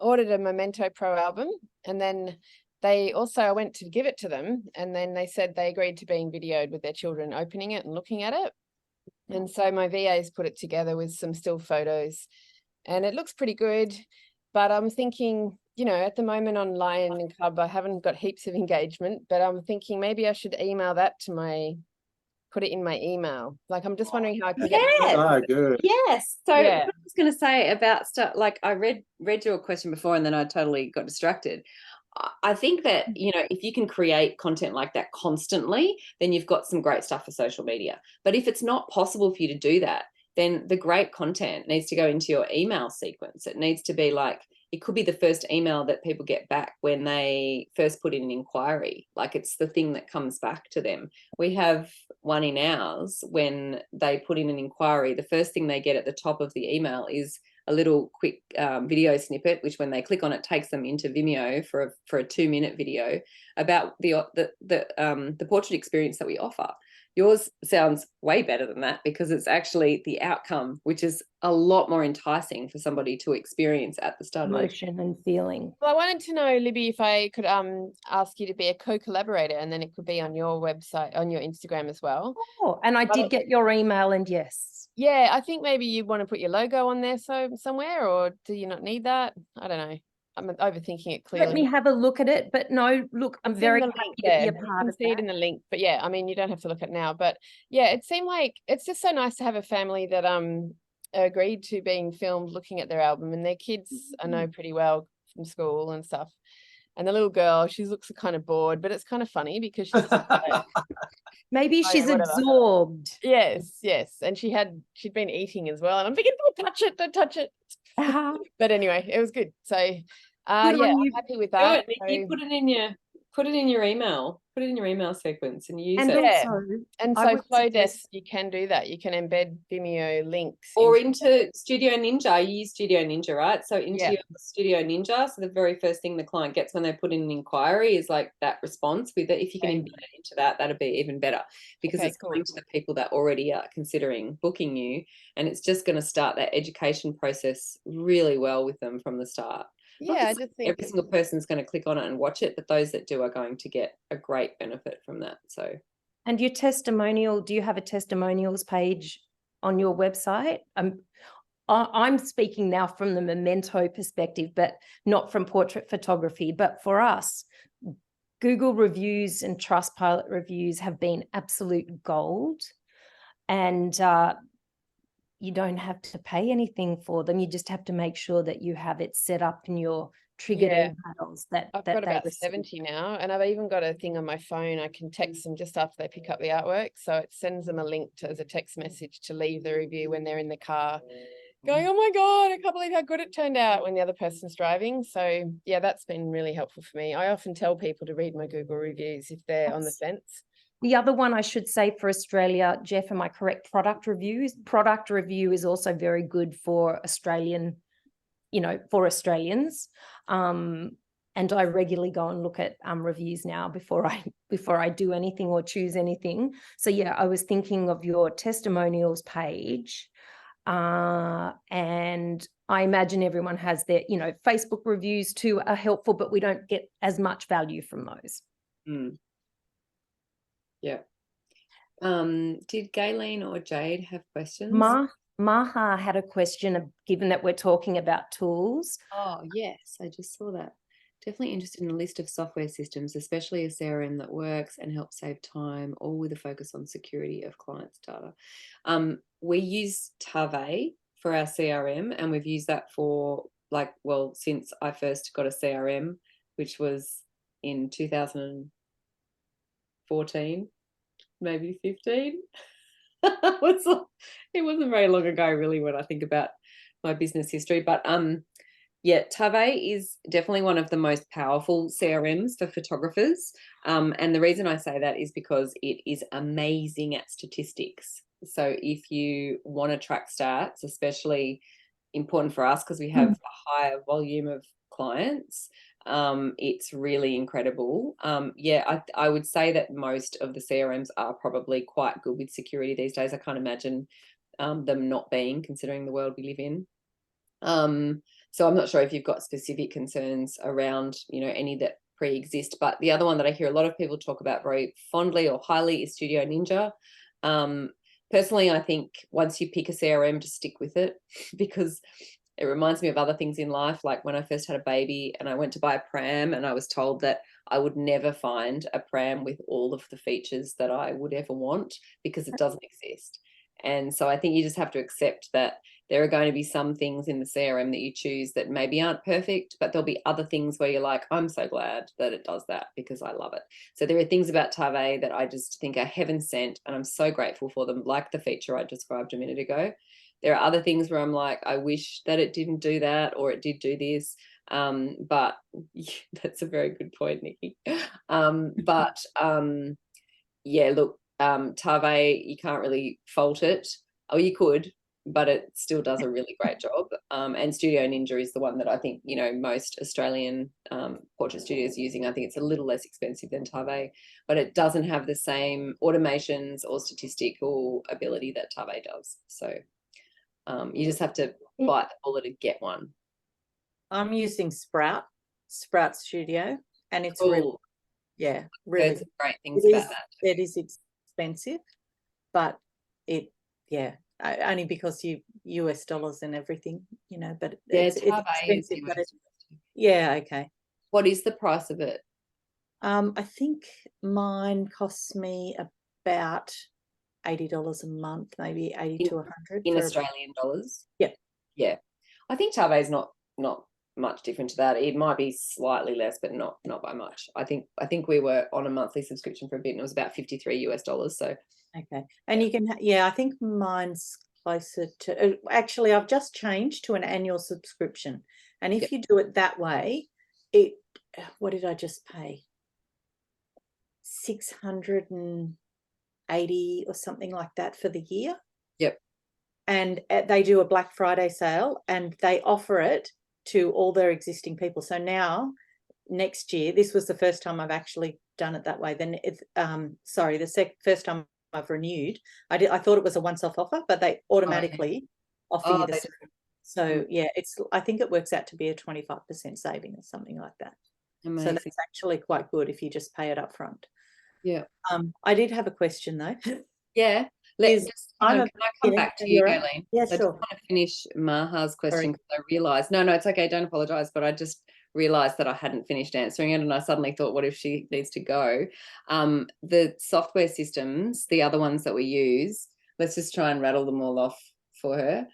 ordered a Memento Pro album, and then they also, I went to give it to them, and then they said they agreed to being videoed with their children opening it and looking at it. And so my VAs put it together with some still photos, and it looks pretty good. But I'm thinking, you know, at the moment on Lion Cub, I haven't got heaps of engagement, but I'm thinking maybe I should email that to put it in my email. Like, I'm just wondering how I can get Yes. So good. Yes. So Yeah. what I was going to say about stuff, like I read your question before and then I totally got distracted. I think that, you know, if you can create content like that constantly, then you've got some great stuff for social media. But if it's not possible for you to do that, then the great content needs to go into your email sequence. It needs to be like, it could be the first email that people get back when they first put in an inquiry. Like, it's the thing that comes back to them. We have one in ours, when they put in an inquiry, the first thing they get at the top of the email is a little quick video snippet, which when they click on it takes them into Vimeo for a 2-minute video about the portrait experience that we offer. Yours sounds way better than that, because it's actually the outcome, which is a lot more enticing for somebody to experience at the start of the Emotion and feeling. Well, I wanted to know, Libby, if I could ask you to be a co-collaborator, and then it could be on your website, on your Instagram as well. Oh, and I did get your email, and yes. Yeah, I think maybe you want to put your logo on there somewhere, or do you not need that? I don't know. I'm overthinking it clearly. Let me have a look at it. But no, look, I'm It's in very the happy link to be there. a You part can of see it that. in the link. But yeah, I mean, you don't have to look at it now. But yeah, it seemed like it's just so nice to have a family that agreed to being filmed looking at their album, and their kids I know pretty well from school and stuff. And the little girl, she looks kind of bored, but it's kind of funny because she's like, Maybe oh, she's yeah, whatever. absorbed. Yes. And she'd been eating as well. And I'm thinking, don't touch it. But anyway, it was good. So Good yeah, on you. I'm happy with Do that. it, Nikki. Put it in your email. Put it in your email sequence and use And it. Yeah. also, And I so would Flowdesk, suggest, you can do that. You can embed Vimeo links Or into Studio Ninja. You use Studio Ninja, right? So into Yeah. your Studio Ninja. So the very first thing the client gets when they put in an inquiry is like that response with it. If you can Okay. embed it into that, that'd be even better, because Okay, it's cool. going to the people that already are considering booking you, and it's just going to start that education process really well with them from the start. Not Yeah, to I say just think every single person's going to click on it and watch it, but those that do are going to get a great benefit from that. So, and your testimonial, do you have a testimonials page on your website? I'm speaking now from the Memento perspective, but not from portrait photography. But for us, Google reviews and Trustpilot reviews have been absolute gold. And you don't have to pay anything for them. You just have to make sure that you have it set up in your triggered emails that I've that got they about receive. 70 now, and I've even got a thing on my phone. I can text them just after they pick up the artwork. So it sends them a link as a text message to leave the review when they're in the car going, oh my God, I can't believe how good it turned out, when the other person's driving. So yeah, that's been really helpful for me. I often tell people to read my Google reviews if they're on the fence. The other one I should say for Australia, Jeff, am I correct? Product reviews. Product review is also very good for Australian, for Australians. And I regularly go and look at reviews now before I do anything or choose anything. So yeah, I was thinking of your testimonials page. And I imagine everyone has their, Facebook reviews too are helpful, but we don't get as much value from those. Yeah. Did Gayleen or Jade have questions? Maha had a question, given that we're talking about tools. Oh, yes, I just saw that. Definitely interested in a list of software systems, especially a CRM that works and helps save time, all with a focus on security of clients' data. We use Tave for our CRM, and we've used that for since I first got a CRM, which was in 2014, maybe 15. It wasn't very long ago, really, when I think about my business history. But yeah, Tave is definitely one of the most powerful CRMs for photographers. And the reason I say that is because it is amazing at statistics. So if you want to track stats, especially important for us because we have a higher volume of clients, it's really incredible. Yeah, I would say that most of the CRMs are probably quite good with security these days. I can't imagine them not being, considering the world we live in. So I'm not sure if you've got specific concerns around, any that pre-exist, but the other one that I hear a lot of people talk about very fondly or highly is Studio Ninja. Personally, I think once you pick a CRM, just stick with it, because it reminds me of other things in life. Like when I first had a baby and I went to buy a pram, and I was told that I would never find a pram with all of the features that I would ever want, because it doesn't exist. And so I think you just have to accept that there are going to be some things in the CRM that you choose that maybe aren't perfect, but there'll be other things where you're like, I'm so glad that it does that because I love it. So there are things about Tave that I just think are heaven sent, and I'm so grateful for them, like the feature I described a minute ago. There are other things where I'm like, I wish that it didn't do that, or it did do this. But that's a very good point, Nikki. Yeah, look, Tave, you can't really fault it. Oh, you could, but it still does a really great job. And Studio Ninja is the one that I think, most Australian portrait studios are using. I think it's a little less expensive than Tave, but it doesn't have the same automations or statistical ability that Tave does. So you just have to bite the bullet and get one. I'm using Sprout Studio, and it's Cool. really, yeah, really Heard some great things about that. It is expensive, but only because US dollars and everything, but it's expensive. But okay. What is the price of it? I think mine costs me about $80 a month, maybe 80 to 100 in Australian dollars. Yeah. I think Tave is not much different to that. It might be slightly less, but not by much. I think we were on a monthly subscription for a bit, and it was about $53 US. So okay, and you can I think mine's closer to. Actually, I've just changed to an annual subscription, and if you do it that way, what did I just pay? $680 or something like that for the year. Yep. And they do a Black Friday sale, and they offer it to all their existing people. So now, next year, this was the first time I've actually done it that way. Then it's first time I've renewed. I thought it was a once-off offer, but they automatically offer you the same. So yeah, I think it works out to be a 25% saving or something like that. Amazing. So that's actually quite good if you just pay it up front. Yeah. I did have a question though. Yeah. Can I come back to you, Galen? Yeah, sure. I just want to finish Maha's question, because I realised, no, it's okay, don't apologise, but I just realised that I hadn't finished answering it, and I suddenly thought, what if she needs to go? The software systems, the other ones that we use, let's just try and rattle them all off for her.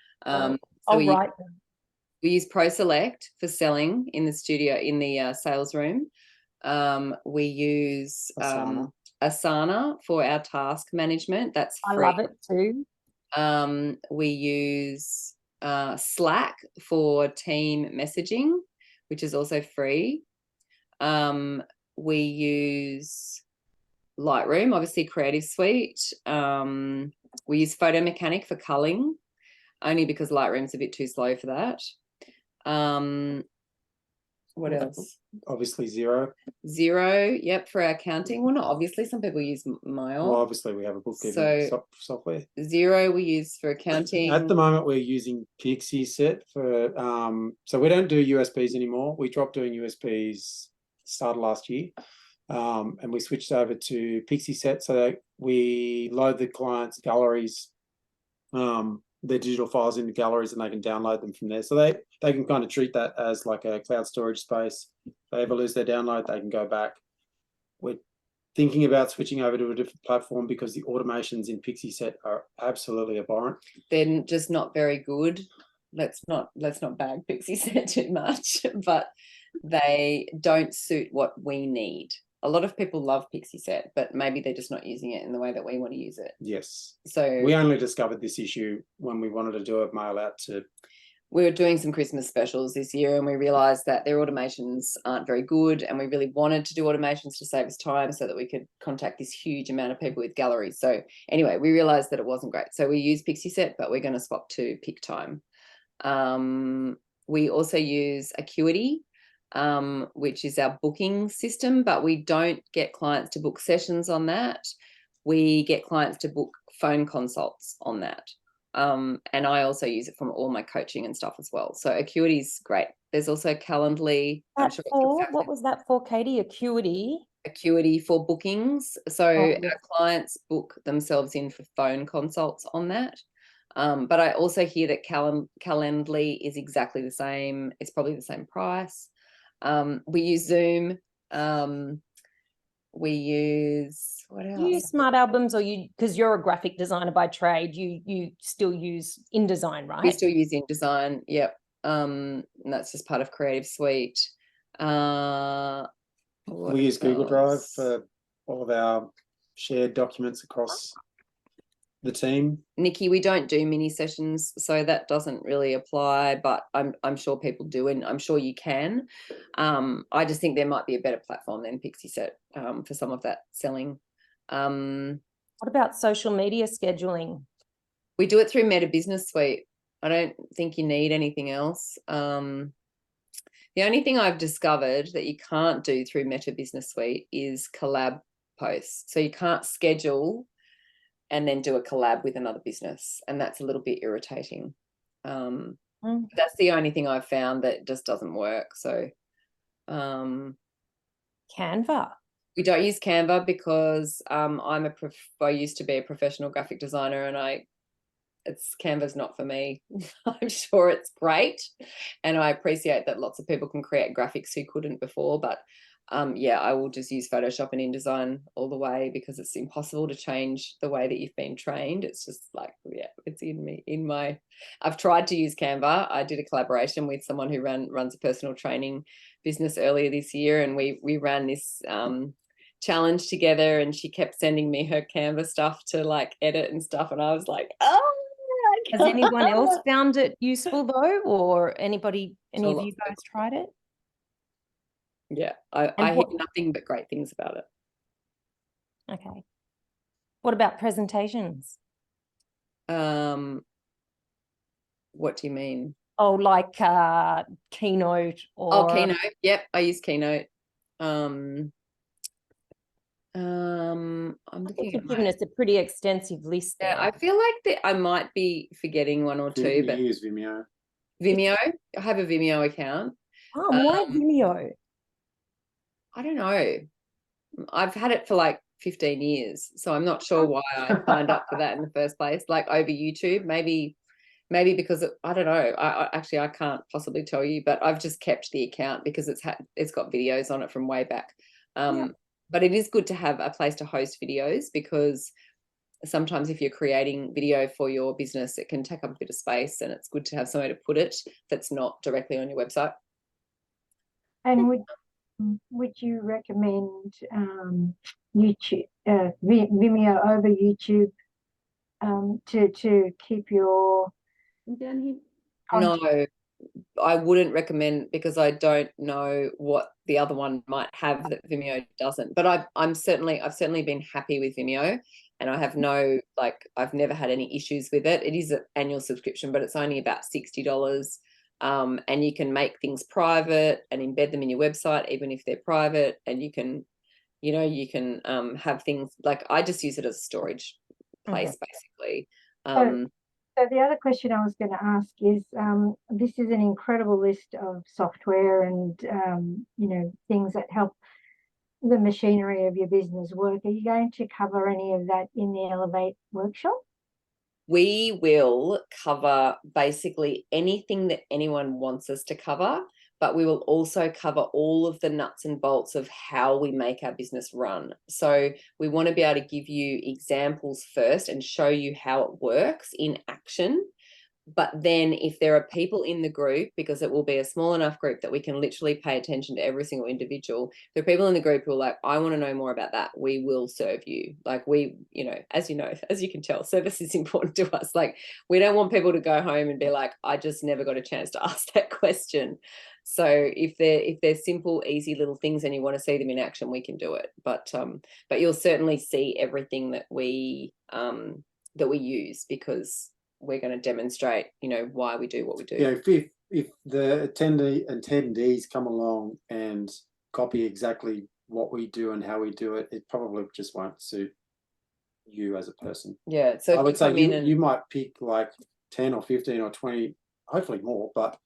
We use ProSelect for selling in the studio, in the sales room. We use Asana for our task management. That's free. I love it too. We use Slack for team messaging, which is also free. We use Lightroom, obviously Creative Suite. We use Photo Mechanic for culling, only because Lightroom's a bit too slow for that. What else? Obviously Xero. Xero, yep, for our accounting. Well, not obviously. Some people use Mail. Well, obviously we have a bookkeeping software. Xero we use for accounting. At the moment, we're using PixieSet for. So we don't do USBs anymore. We dropped doing USBs started last year, and we switched over to PixieSet so that we load the client's galleries, their digital files into galleries, and they can download them from there. So they can kind of treat that as like a cloud storage space. If they ever lose their download, they can go back. We're thinking about switching over to a different platform because the automations in PixieSet are absolutely abhorrent. They're just not very good. Let's not bag PixieSet too much, but they don't suit what we need. A lot of people love PixieSet, but maybe they're just not using it in the way that we want to use it. Yes. So we only discovered this issue when we wanted to do a mail out to. We were doing some Christmas specials this year, and we realised that their automations aren't very good, and we really wanted to do automations to save us time so that we could contact this huge amount of people with galleries. So anyway, we realised that it wasn't great. So we use PixieSet, but we're going to swap to PickTime. We also use Acuity, which is our booking system, but we don't get clients to book sessions on that. We get clients to book phone consults on that. And I also use it from all my coaching and stuff as well. So Acuity is great. There's also Calendly. I'm That sure what was that for, Katie? Acuity? Acuity for bookings. So Oh, our clients book themselves in for phone consults on that. But I also hear that Calendly is exactly the same. It's probably the same price. We use Zoom. We use what else? Do you use Smart Albums, or because you're a graphic designer by trade, you still use InDesign, right? We still use InDesign. Yep. And that's just part of Creative Suite. We use Google Drive for all of our shared documents across the team. Nikki, we don't do mini sessions, so that doesn't really apply, but I'm sure people do, and I'm sure you can. I just think there might be a better platform than Pixie Set for some of that selling. What about social media scheduling? We do it through Meta Business Suite. I don't think you need anything else. The only thing I've discovered that you can't do through Meta Business Suite is collab posts. So you can't schedule and then do a collab with another business, and that's a little bit irritating. That's the only thing I've found that just doesn't work. So Canva. we don't use Canva because I used to be a professional graphic designer, and Canva's not for me. I'm sure it's great, and I appreciate that lots of people can create graphics who couldn't before, but yeah, I will just use Photoshop and InDesign all the way, because it's impossible to change the way that you've been trained. It's just like, yeah, it's I've tried to use Canva. I did a collaboration with someone who runs a personal training business earlier this year, and we ran this challenge together, and she kept sending me her Canva stuff to like edit and stuff, and I was like, oh, has anyone else found it useful though, or any of you guys tried it? Yeah, I hear nothing but great things about it. Okay. What about presentations? What do you mean? Oh, like Keynote or Keynote. Yep, I use Keynote. I'm looking you've given us a pretty extensive list there. Yeah, I feel like that I might be forgetting one or two, but use Vimeo. Vimeo. I have a Vimeo account. Why Vimeo? I don't know. I've had it for like 15 years, so I'm not sure why I signed up for that in the first place. Like over YouTube, maybe because I don't know. I can't possibly tell you, but I've just kept the account because it's got videos on it from way back. But it is good to have a place to host videos, because sometimes if you're creating video for your business, it can take up a bit of space, and it's good to have somewhere to put it that's not directly on your website. And would you recommend YouTube, Vimeo over YouTube, to keep your content? No, I wouldn't recommend, because I don't know what the other one might have that Vimeo doesn't. But I've certainly been happy with Vimeo, and I have I've never had any issues with it. It is an annual subscription, but it's only about $60. And you can make things private and embed them in your website, even if they're private, and you can have things like, I just use it as a storage place, basically. So the other question I was going to ask is, this is an incredible list of software and things that help the machinery of your business work. Are you going to cover any of that in the Elevate workshop? We will cover basically anything that anyone wants us to cover, but we will also cover all of the nuts and bolts of how we make our business run. So we want to be able to give you examples first and show you how it works in action. But then if there are people in the group, because it will be a small enough group that we can literally pay attention to every single individual, if there are people in the group who are like, I want to know more about that, we will serve you. Like as you can tell, service is important to us. Like, we don't want people to go home and be like, I just never got a chance to ask that question. So if they're simple, easy little things and you want to see them in action, we can do it. But you'll certainly see everything that we use, because we're going to demonstrate, why we do what we do. Yeah, if the attendees come along and copy exactly what we do and how we do it, it probably just won't suit you as a person. Yeah. So I if would you say come in and you might pick like 10 or 15 or 20, hopefully more, but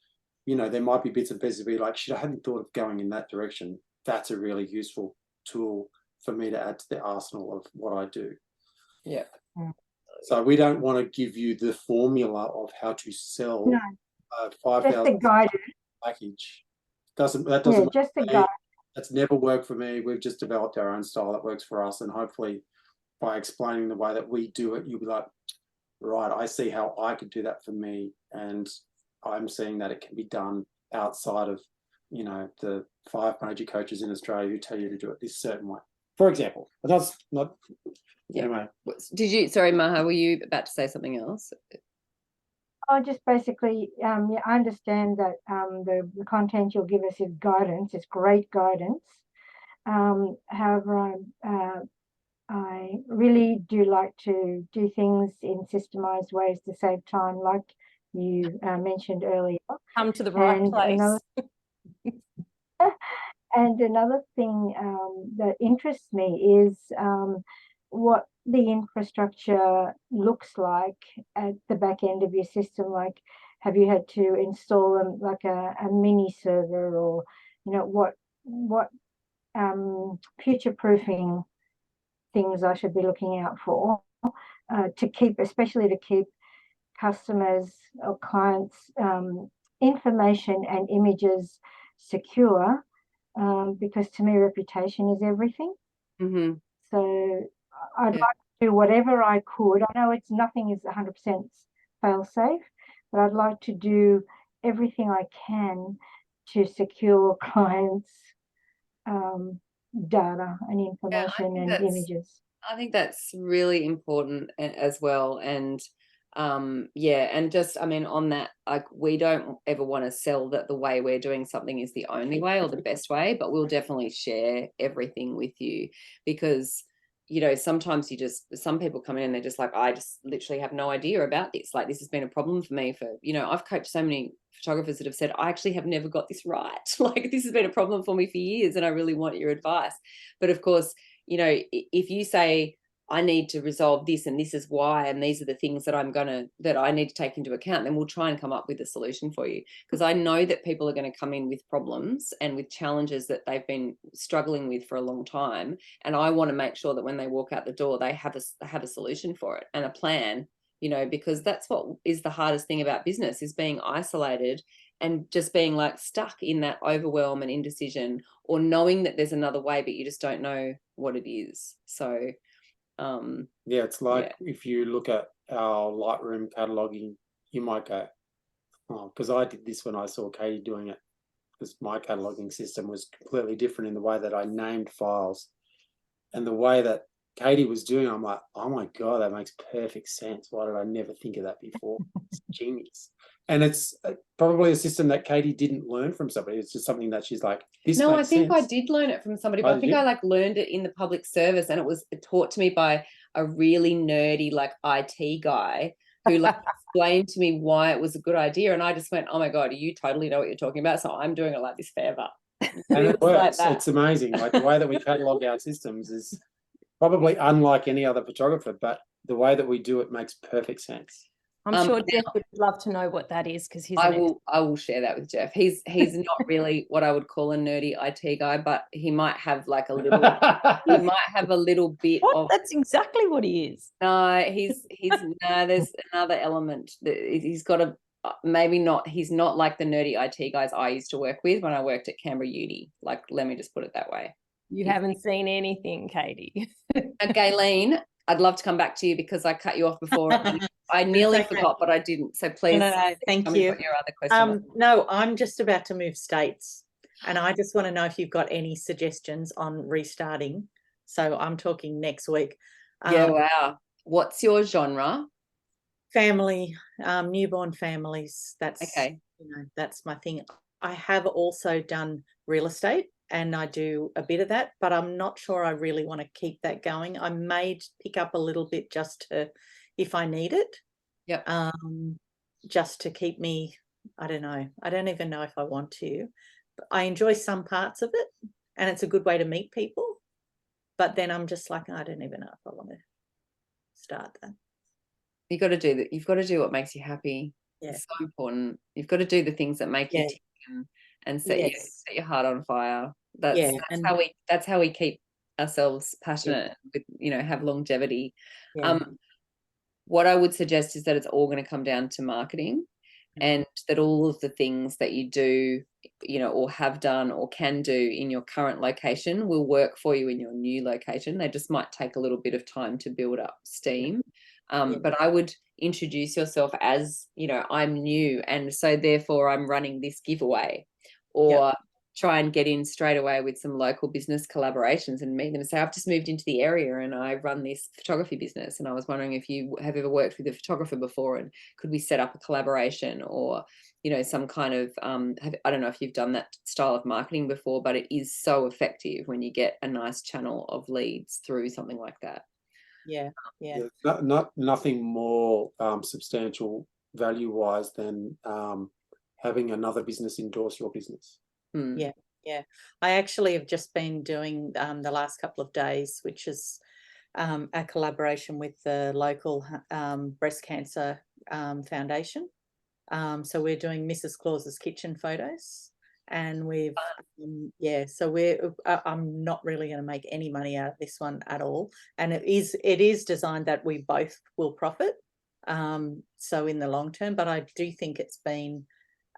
you know, there might be bits and pieces be like, shit, I hadn't thought of going in that direction. That's a really useful tool for me to add to the arsenal of what I do. yeah. So we don't want to give you the formula of how to sell No, a just 5,000 the guidance. package. That Yeah, doesn't just the work for me. guide. That's never worked for me. We've just developed our own style that works for us, and hopefully by explaining the way that we do it, you'll be like, right, I see how I could do that for me, and I'm seeing that it can be done outside of, you know, the 5 major coaches in Australia who tell you to do it this certain way, for example. But that's not, Yeah. anyway. Did you, sorry, Maha, were you about to say something else? I just basically, yeah, I understand that the content you'll give us is guidance. It's great guidance. However, I really do like to do things in systemized ways to save time, like you mentioned earlier. Come to the right And place. another thing that interests me is what the infrastructure looks like at the back end of your system. Like, have you had to install like a mini server, or you know what future proofing things I should be looking out for to keep, especially to keep customers or clients' information and images secure, because to me, reputation is everything. Mm-hmm. So I'd Yeah. like to do whatever I could. I know nothing is 100% fail safe, but I'd like to do everything I can to secure clients' data and information and images. I think that's really important as well. And yeah, and just, I mean, on that, like, we don't ever want to sell that the way we're doing something is the only way or the best way, but we'll definitely share everything with you, because you know, sometimes some people come in and they're just like, I just literally have no idea about this. Like, this has been a problem for me for, you know, I've coached so many photographers that have said, I actually have never got this right. Like, this has been a problem for me for years and I really want your advice. But of course, you know, if you say, I need to resolve this and this is why, and these are the things that I need to take into account, then we'll try and come up with a solution for you. Because I know that people are going to come in with problems and with challenges that they've been struggling with for a long time. And I want to make sure that when they walk out the door, they have a solution for it and a plan, you know, because that's what is the hardest thing about business, is being isolated and just being like stuck in that overwhelm and indecision, or knowing that there's another way, but you just don't know what it is. So yeah, it's like, if you look at our Lightroom cataloging, you might go, oh, because I did this when I saw Katie doing it, because my cataloging system was completely different in the way that I named files, and the way that Katie was doing, I'm like, oh my God, that makes perfect sense. Why did I never think of that before? It's genius. And it's probably a system that Katie didn't learn from somebody. It's just something that she's like, this no, I makes think sense. I did learn it from somebody, but I think I like learned it in the public service, and it was taught to me by a really nerdy like IT guy who like explained to me why it was a good idea. And I just went, oh my God, you totally know what you're talking about. So I'm doing it like this forever. And it works. Like, it's amazing. Like, the way that we catalog our systems is probably unlike any other photographer, but the way that we do it makes perfect sense. I'm sure Jeff would love to know what that is, because I will share that with Jeff. He's not really what I would call a nerdy IT guy, but he might have like a little bit of. That's exactly what he is. No, he's no. There's another element that he's got a maybe not. He's not like the nerdy IT guys I used to work with when I worked at Canberra Uni. Like, let me just put it that way. You haven't seen anything, Katie. Gayleen, I'd love to come back to you because I cut you off before. I nearly forgot, but I didn't. So please, no, thank you. Your other question. No, I'm just about to move states, and I just want to know if you've got any suggestions on restarting. So I'm talking next week. Yeah, wow. What's your genre? Family, newborn families. That's okay. You know, that's my thing. I have also done real estate, and I do a bit of that, but I'm not sure I really want to keep that going. I may pick up a little bit just to, if I need it. Yep. Just to keep me, I don't know. I don't even know if I want to. But I enjoy some parts of it, and it's a good way to meet people. But then I'm just like, I don't even know if I want to start that. You got to do that. You've got to do what makes you happy. Yeah. It's so important. You've got to do the things that make you Yeah. tick and set your heart on fire. That's and how we keep ourselves passionate with, have longevity. What I would suggest is that it's all going to come down to marketing, and that all of the things that you do, or have done or can do in your current location will work for you in your new location. They just might take a little bit of time to build up steam. But I would introduce yourself as, I'm new, and so therefore I'm running this giveaway, or try and get in straight away with some local business collaborations and meet them and say, I've just moved into the area and I run this photography business, and I was wondering if you have ever worked with a photographer before, and could we set up a collaboration, or some kind of I don't know if you've done that style of marketing before, but it is so effective when you get a nice channel of leads through something like that. Nothing more substantial value wise than having another business endorse your business. I actually have just been doing the last couple of days, which is a collaboration with the local breast cancer foundation. So we're doing Mrs. Claus's kitchen photos, and we've so I'm not really going to make any money out of this one at all, and it is designed that we both will profit, so in the long term. But I do think it's been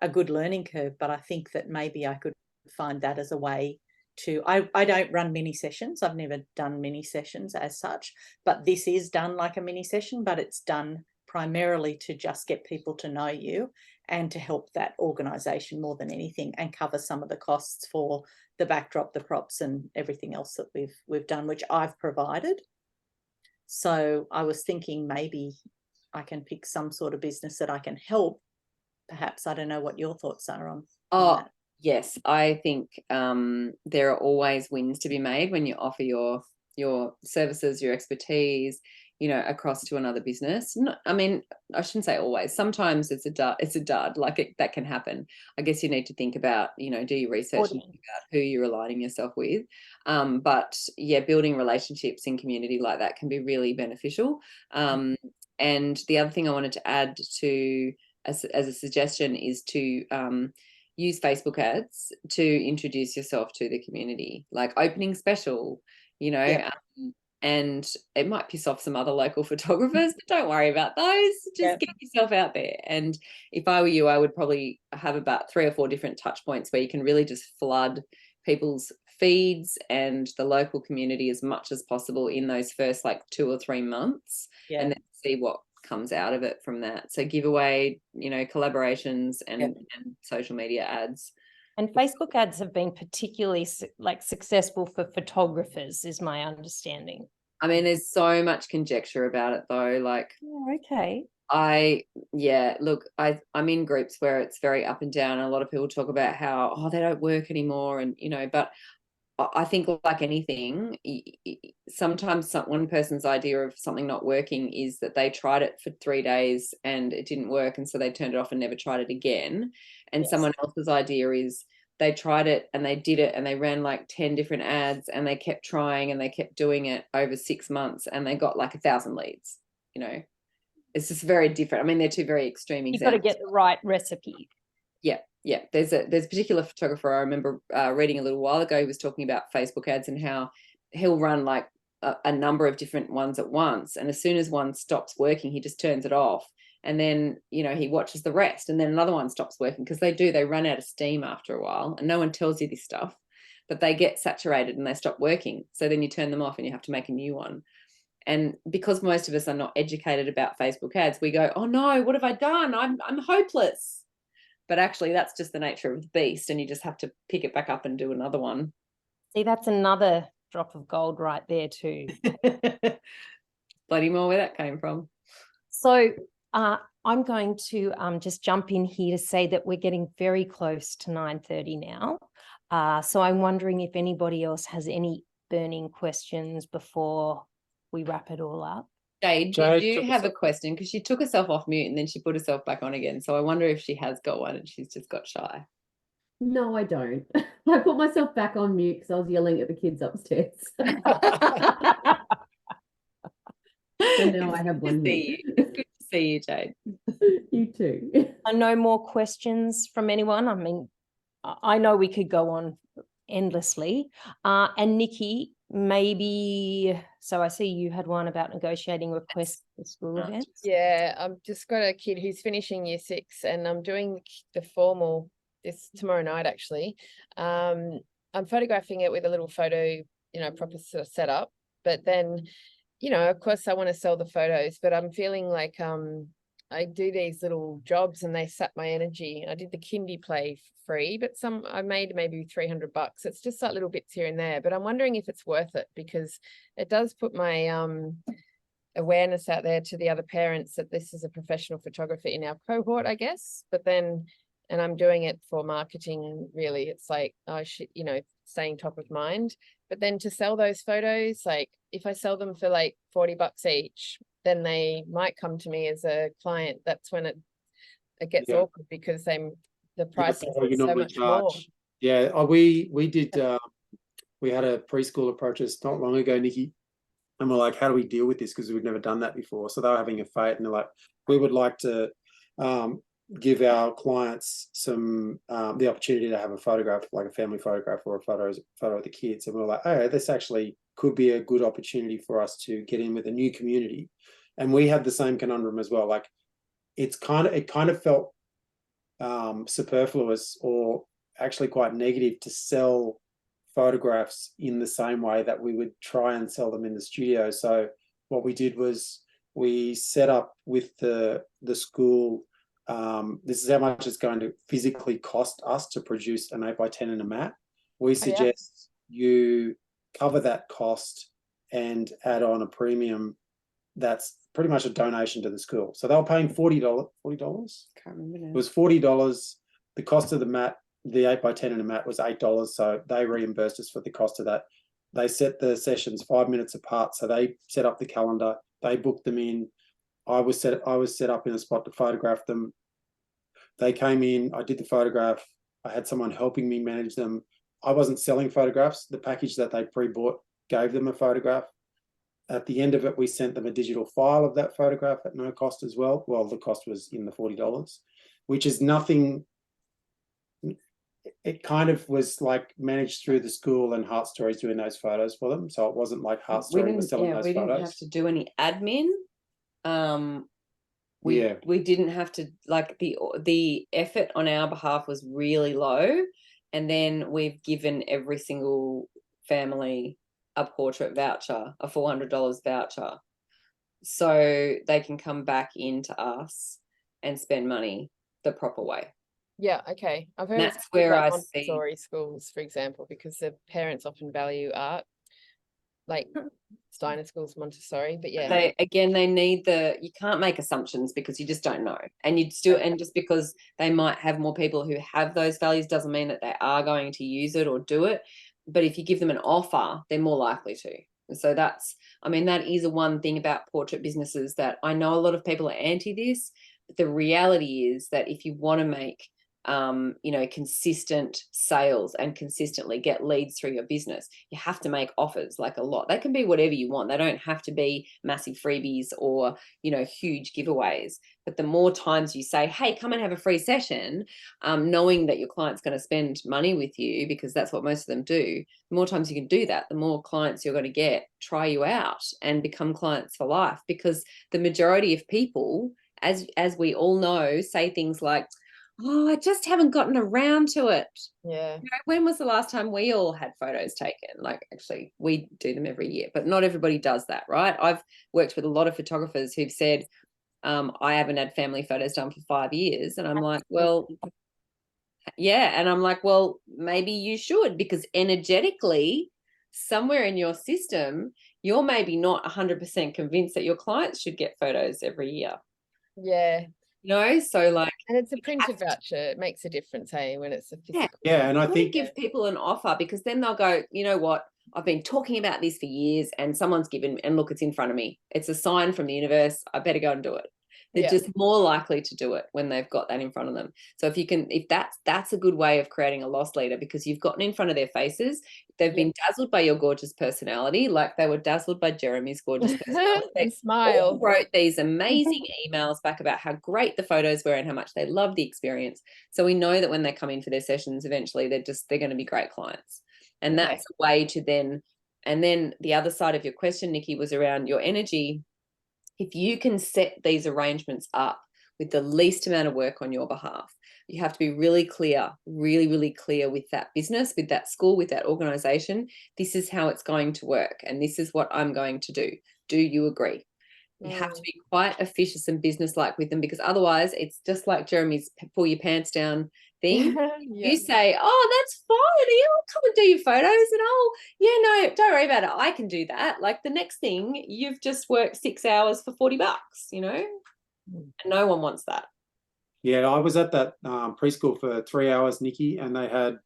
a good learning curve, but I think that maybe I could find that as a way to, I don't run mini sessions. I've never done mini sessions as such, but this is done like a mini session, but it's done primarily to just get people to know you and to help that organisation more than anything, and cover some of the costs for the backdrop, the props and everything else that we've done, which I've provided. So I was thinking maybe I can pick some sort of business that I can help. Perhaps, I don't know what your thoughts are on that. Yes, I think there are always wins to be made when you offer your services, your expertise, across to another business. I mean, I shouldn't say always. Sometimes it's a dud. Like that can happen. I guess you need to think about, do your research and think about who you're aligning yourself with. But yeah, building relationships in community like that can be really beneficial. And the other thing I wanted to add to as a suggestion is to use Facebook ads to introduce yourself to the community, like opening special, and it might piss off some other local photographers, but don't worry about those. Just get yourself out there. And if I were you, I would probably have about 3 or 4 different touch points where you can really just flood people's feeds and the local community as much as possible in those first 2 or 3 months, and then see what comes out of it from that. So giveaway, collaborations and social media ads. And Facebook ads have been particularly successful for photographers, is my understanding. I mean, there's so much conjecture about it though. I'm in groups where it's very up and down. A lot of people talk about how, they don't work anymore. And, but I think like anything, sometimes one person's idea of something not working is that they tried it for 3 days and it didn't work, and so they turned it off and never tried it again. And someone else's idea is they tried it and they did it and they ran 10 different ads and they kept trying and they kept doing it over 6 months and they got 1,000 leads. It's just very different. I mean, they're two very extreme examples. You've got to get the right recipe. Yeah. There's a particular photographer I remember reading a little while ago. He was talking about Facebook ads and how he'll run a number of different ones at once, and as soon as one stops working, he just turns it off, and then he watches the rest, and then another one stops working, because they run out of steam after a while, and no one tells you this stuff, but they get saturated and they stop working. So then you turn them off and you have to make a new one. And because most of us are not educated about Facebook ads, we go, oh no, what have I done? I'm hopeless. But actually, that's just the nature of the beast, and you just have to pick it back up and do another one. See, that's another drop of gold right there too. Bloody more where that came from. So I'm going to just jump in here to say that we're getting very close to 9:30 now. So I'm wondering if anybody else has any burning questions before we wrap it all up. Jade, did you have a question? Because she took herself off mute and then she put herself back on again. So I wonder if she has got one and she's just got shy. No, I don't. I put myself back on mute because I was yelling at the kids upstairs. So now I have one See here. you. It's good to see you, Jade. You too. No more questions from anyone. I mean, I know we could go on endlessly. And Nikki, maybe, so I see you had one about negotiating requests for school events. Yeah, I've just got a kid who's finishing year 6 and I'm doing the formal this tomorrow night actually. I'm photographing it with a little photo, proper sort of setup. But then, of course I want to sell the photos, but I'm feeling like I do these little jobs and they sap my energy. I did the kindy play free, but I made maybe $300. It's just like little bits here and there, but I'm wondering if it's worth it because it does put my awareness out there to the other parents that this is a professional photographer in our cohort, I guess. But then, and I'm doing it for marketing, and really it's like, I should, staying top of mind. But then to sell those photos, like if I sell them for like $40 each, then they might come to me as a client. That's when it gets awkward because the price is so much more. Yeah, we did. We had a preschool approach us not long ago, Nikki, and we're like, how do we deal with this? Because we've never done that before. So they were having a fete, and they're like, we would like to give our clients some the opportunity to have a photograph, like a family photograph or a photo of the kids. And we're like, oh, this actually could be a good opportunity for us to get in with a new community. And we had the same conundrum as well. Like it kind of felt superfluous or actually quite negative to sell photographs in the same way that we would try and sell them in the studio. So what we did was we set up with the school, this is how much it's going to physically cost us to produce an 8x10 and a mat. We suggest you cover that cost and add on a premium that's pretty much a donation to the school. So they were paying $40. Can't remember now. It was $40. The cost of the mat, the 8x10 and a mat, was $8. So they reimbursed us for the cost of that. They set the sessions 5 minutes apart. So they set up the calendar. They booked them in. I was set up in a spot to photograph them. They came in. I did the photograph. I had someone helping me manage them. I wasn't selling photographs. The package that they pre-bought gave them a photograph. At the end of it, we sent them a digital file of that photograph at no cost as well. Well, the cost was in the $40, which is nothing. It kind of was like managed through the school, and Heartstory's doing those photos for them. So it wasn't like Heartstory was selling those photos. We didn't have to do any admin. We didn't have to, like, the effort on our behalf was really low. And then we've given every single family a portrait voucher, a $400 voucher, so they can come back into us and spend money the proper way. Yeah, okay. I've heard that's where I see Montessori schools, for example, because the parents often value art, like Steiner schools, Montessori. But yeah, they need you can't make assumptions because you just don't know, and and just because they might have more people who have those values doesn't mean that they are going to use it or do it. But if you give them an offer, they're more likely to. So that is one thing about portrait businesses that I know a lot of people are anti this. But the reality is that if you want to make consistent sales and consistently get leads through your business, you have to make offers, like a lot. They can be whatever you want. They don't have to be massive freebies or, huge giveaways. But the more times you say, hey, come and have a free session, knowing that your client's going to spend money with you, because that's what most of them do, the more times you can do that, the more clients you're going to get try you out and become clients for life. Because the majority of people, as we all know, say things like, oh, I just haven't gotten around to it. Yeah. When was the last time we all had photos taken? Like, actually, we do them every year, but not everybody does that, right? I've worked with a lot of photographers who've said, I haven't had family photos done for 5 years. And I'm like, well, yeah. And I'm like, well, maybe you should, because energetically, somewhere in your system, you're maybe not 100% convinced that your clients should get photos every year. Yeah. So like, and it's a printed voucher. It makes a difference, hey, when it's a physical. Yeah, and I think give people an offer, because then they'll go, you know what, I've been talking about this for years, and someone's given, and look, it's in front of me. It's a sign from the universe. I better go and do it. They're Yeah. just more likely to do it when they've got that in front of them. So if that's a good way of creating a loss leader, because you've gotten in front of their faces. They've been dazzled by your gorgeous personality, like they were dazzled by Jeremy's gorgeous personality. They And smile. all wrote these amazing emails back about how great the photos were and how much they loved the experience. So we know that when they come in for their sessions, eventually they're going to be great clients. And Okay. that's a way to then, and then the other side of your question, Nikki, was around your energy. If you can set these arrangements up with the least amount of work on your behalf, you have to be really clear, really, really clear with that business, with that school, with that organization. This is how it's going to work, and this is what I'm going to do. Do you agree? You have to be quite officious and businesslike with them, because otherwise it's just like Jeremy's pull your pants down thing. Yeah. You say, oh, that's fine. I'll come and do your photos, and no, don't worry about it. I can do that. Like the next thing, you've just worked 6 hours for $40, and no one wants that. Yeah, I was at that preschool for 3 hours, Nikki, and they had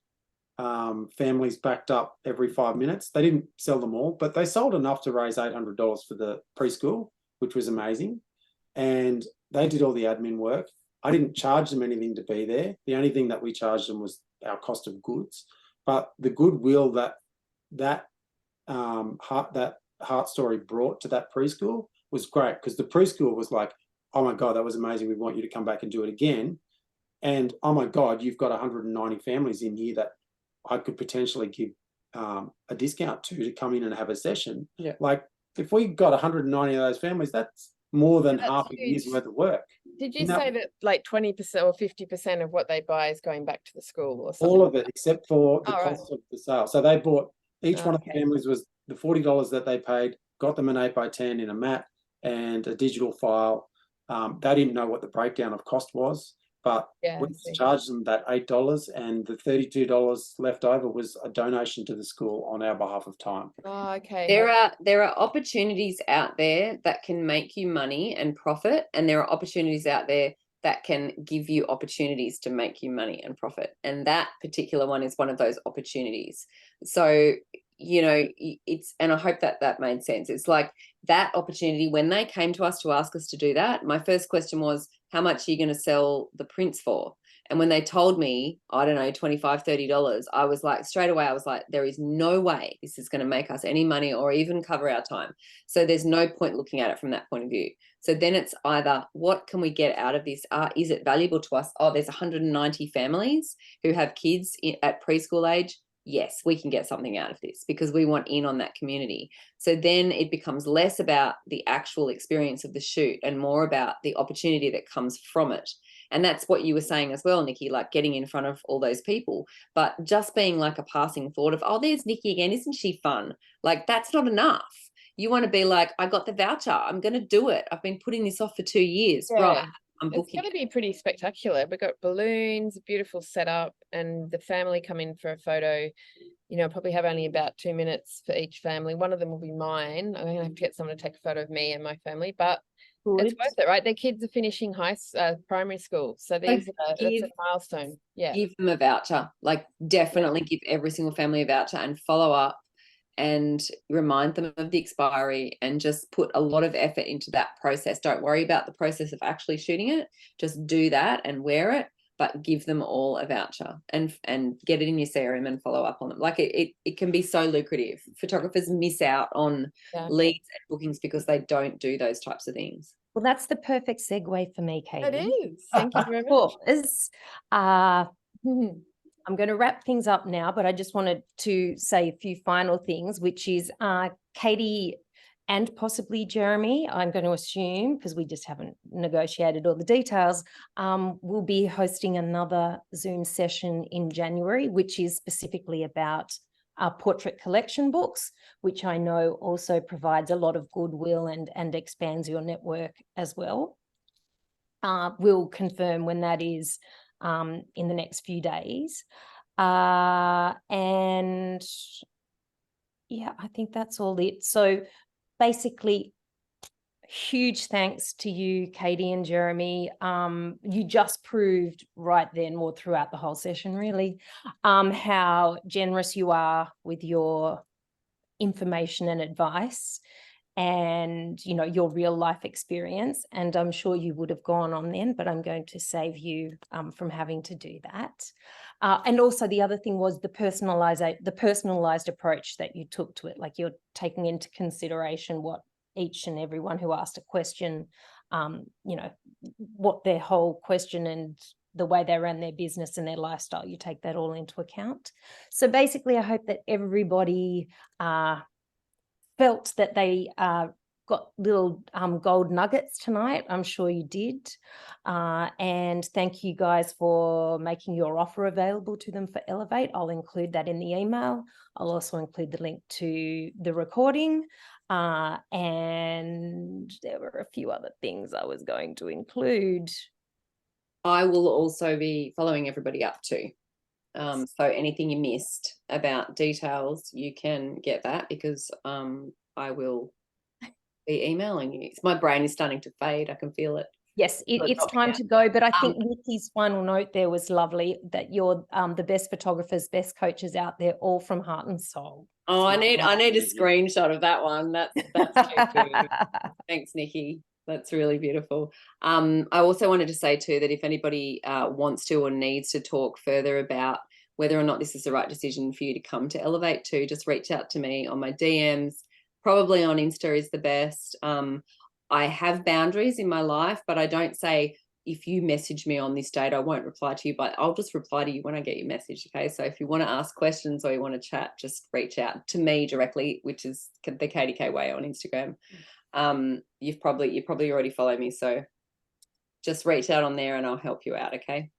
families backed up every 5 minutes. They didn't sell them all, but they sold enough to raise $800 for the preschool, which was amazing. And they did all the admin work. I didn't charge them anything to be there. The only thing that we charged them was our cost of goods. But the goodwill that Heartstory brought to that preschool was great, because the preschool was like, oh my God, that was amazing. We want you to come back and do it again. And oh my God, you've got 190 families in here that I could potentially give a discount to come in and have a session. Yeah. Like if we got 190 of those families, that's more than That's half a year's huge. worth of work. Did you say that like 20% or 50% of what they buy is going back to the school or something? All of it, except for the Oh, right. cost of the sale. So they bought, each one of the Okay. families was the $40 that they paid, got them an 8x10 in a mat and a digital file. They didn't know what the breakdown of cost was, but Yeah, we I see. charged them that $8, and the $32 left over was a donation to the school on our behalf of time. Oh, okay. There are opportunities out there that can make you money and profit, and there are opportunities out there that can give you opportunities to make you money and profit. And that particular one is one of those opportunities. So, it's, and I hope that made sense. It's like that opportunity, when they came to us to ask us to do that, my first question was, how much are you going to sell the prints for? And when they told me, I don't know, $25, $30, I was like, straight away, I was like, there is no way this is going to make us any money or even cover our time. So there's no point looking at it from that point of view. So then it's either, what can we get out of this? Is it valuable to us? Oh, there's 190 families who have kids at preschool age. Yes, we can get something out of this because we want in on that community. So then it becomes less about the actual experience of the shoot and more about the opportunity that comes from it. And that's what you were saying as well, Nikki, like getting in front of all those people, but just being like a passing thought of, oh, there's Nikki again. Isn't she fun? Like, that's not enough. You want to be like, I got the voucher. I'm going to do it. I've been putting this off for 2 years. Yeah. Right. I'm It's booking. going to be pretty spectacular. We've got balloons, a beautiful setup, and the family come in for a photo. Probably have only about 2 minutes for each family. One of them will be mine. I'm going to have to get someone to take a photo of me and my family, but it's worth it, right? Their kids are finishing primary school. So that's a milestone. Yeah. Give them a voucher. Like, definitely give every single family a voucher and follow up and remind them of the expiry, and just put a lot of effort into that process. Don't worry about the process of actually shooting it. Just do that and wear it, but give them all a voucher and get it in your CRM and follow up on them. Like it can be so lucrative. Photographers miss out on leads and bookings because they don't do those types of things. Well, that's the perfect segue for me, Katie. It is. Thank you very much. I'm going to wrap things up now, but I just wanted to say a few final things, which is Katie and possibly Jeremy, I'm going to assume, because we just haven't negotiated all the details, we'll be hosting another Zoom session in January, which is specifically about our portrait collection books, which I know also provides a lot of goodwill and expands your network as well. We'll confirm when that is in the next few days. And yeah, I think that's all it. So basically, huge thanks to you, Katie and Jeremy. You just proved right then, or throughout the whole session really, how generous you are with your information and advice. and, you know, your real life experience. And I'm sure you would have gone on then, but I'm going to save you from having to do that. And also the other thing was the personalized approach that you took to it. Like, you're taking into consideration what each and everyone who asked a question, you know, what their whole question and the way they ran their business and their lifestyle, you take that all into account. So basically, I hope that everybody felt that they got little gold nuggets tonight. I'm sure you did. And thank you guys for making your offer available to them for Elevate. I'll include that in the email. I'll also include the link to the recording. And there were a few other things I was going to include. I will also be following everybody up too. So anything you missed about details, you can get that, because I will be emailing you. My brain is starting to fade. I can feel it. Yes, it's time to go. But I think Nikki's final note there was lovely, that you're the best photographers, best coaches out there, all from heart and soul. Oh, I need a screenshot of that one. That's cute. Thanks, Nikki. That's really beautiful. I also wanted to say too that if anybody wants to or needs to talk further about whether or not this is the right decision for you to come to Elevate to, just reach out to me on my DMs. Probably on Insta is the best. I have boundaries in my life, but I don't say, if you message me on this date, I won't reply to you, but I'll just reply to you when I get your message. Okay. So if you want to ask questions or you want to chat, just reach out to me directly, which is the KDK way on Instagram. You probably already follow me. So just reach out on there and I'll help you out. Okay.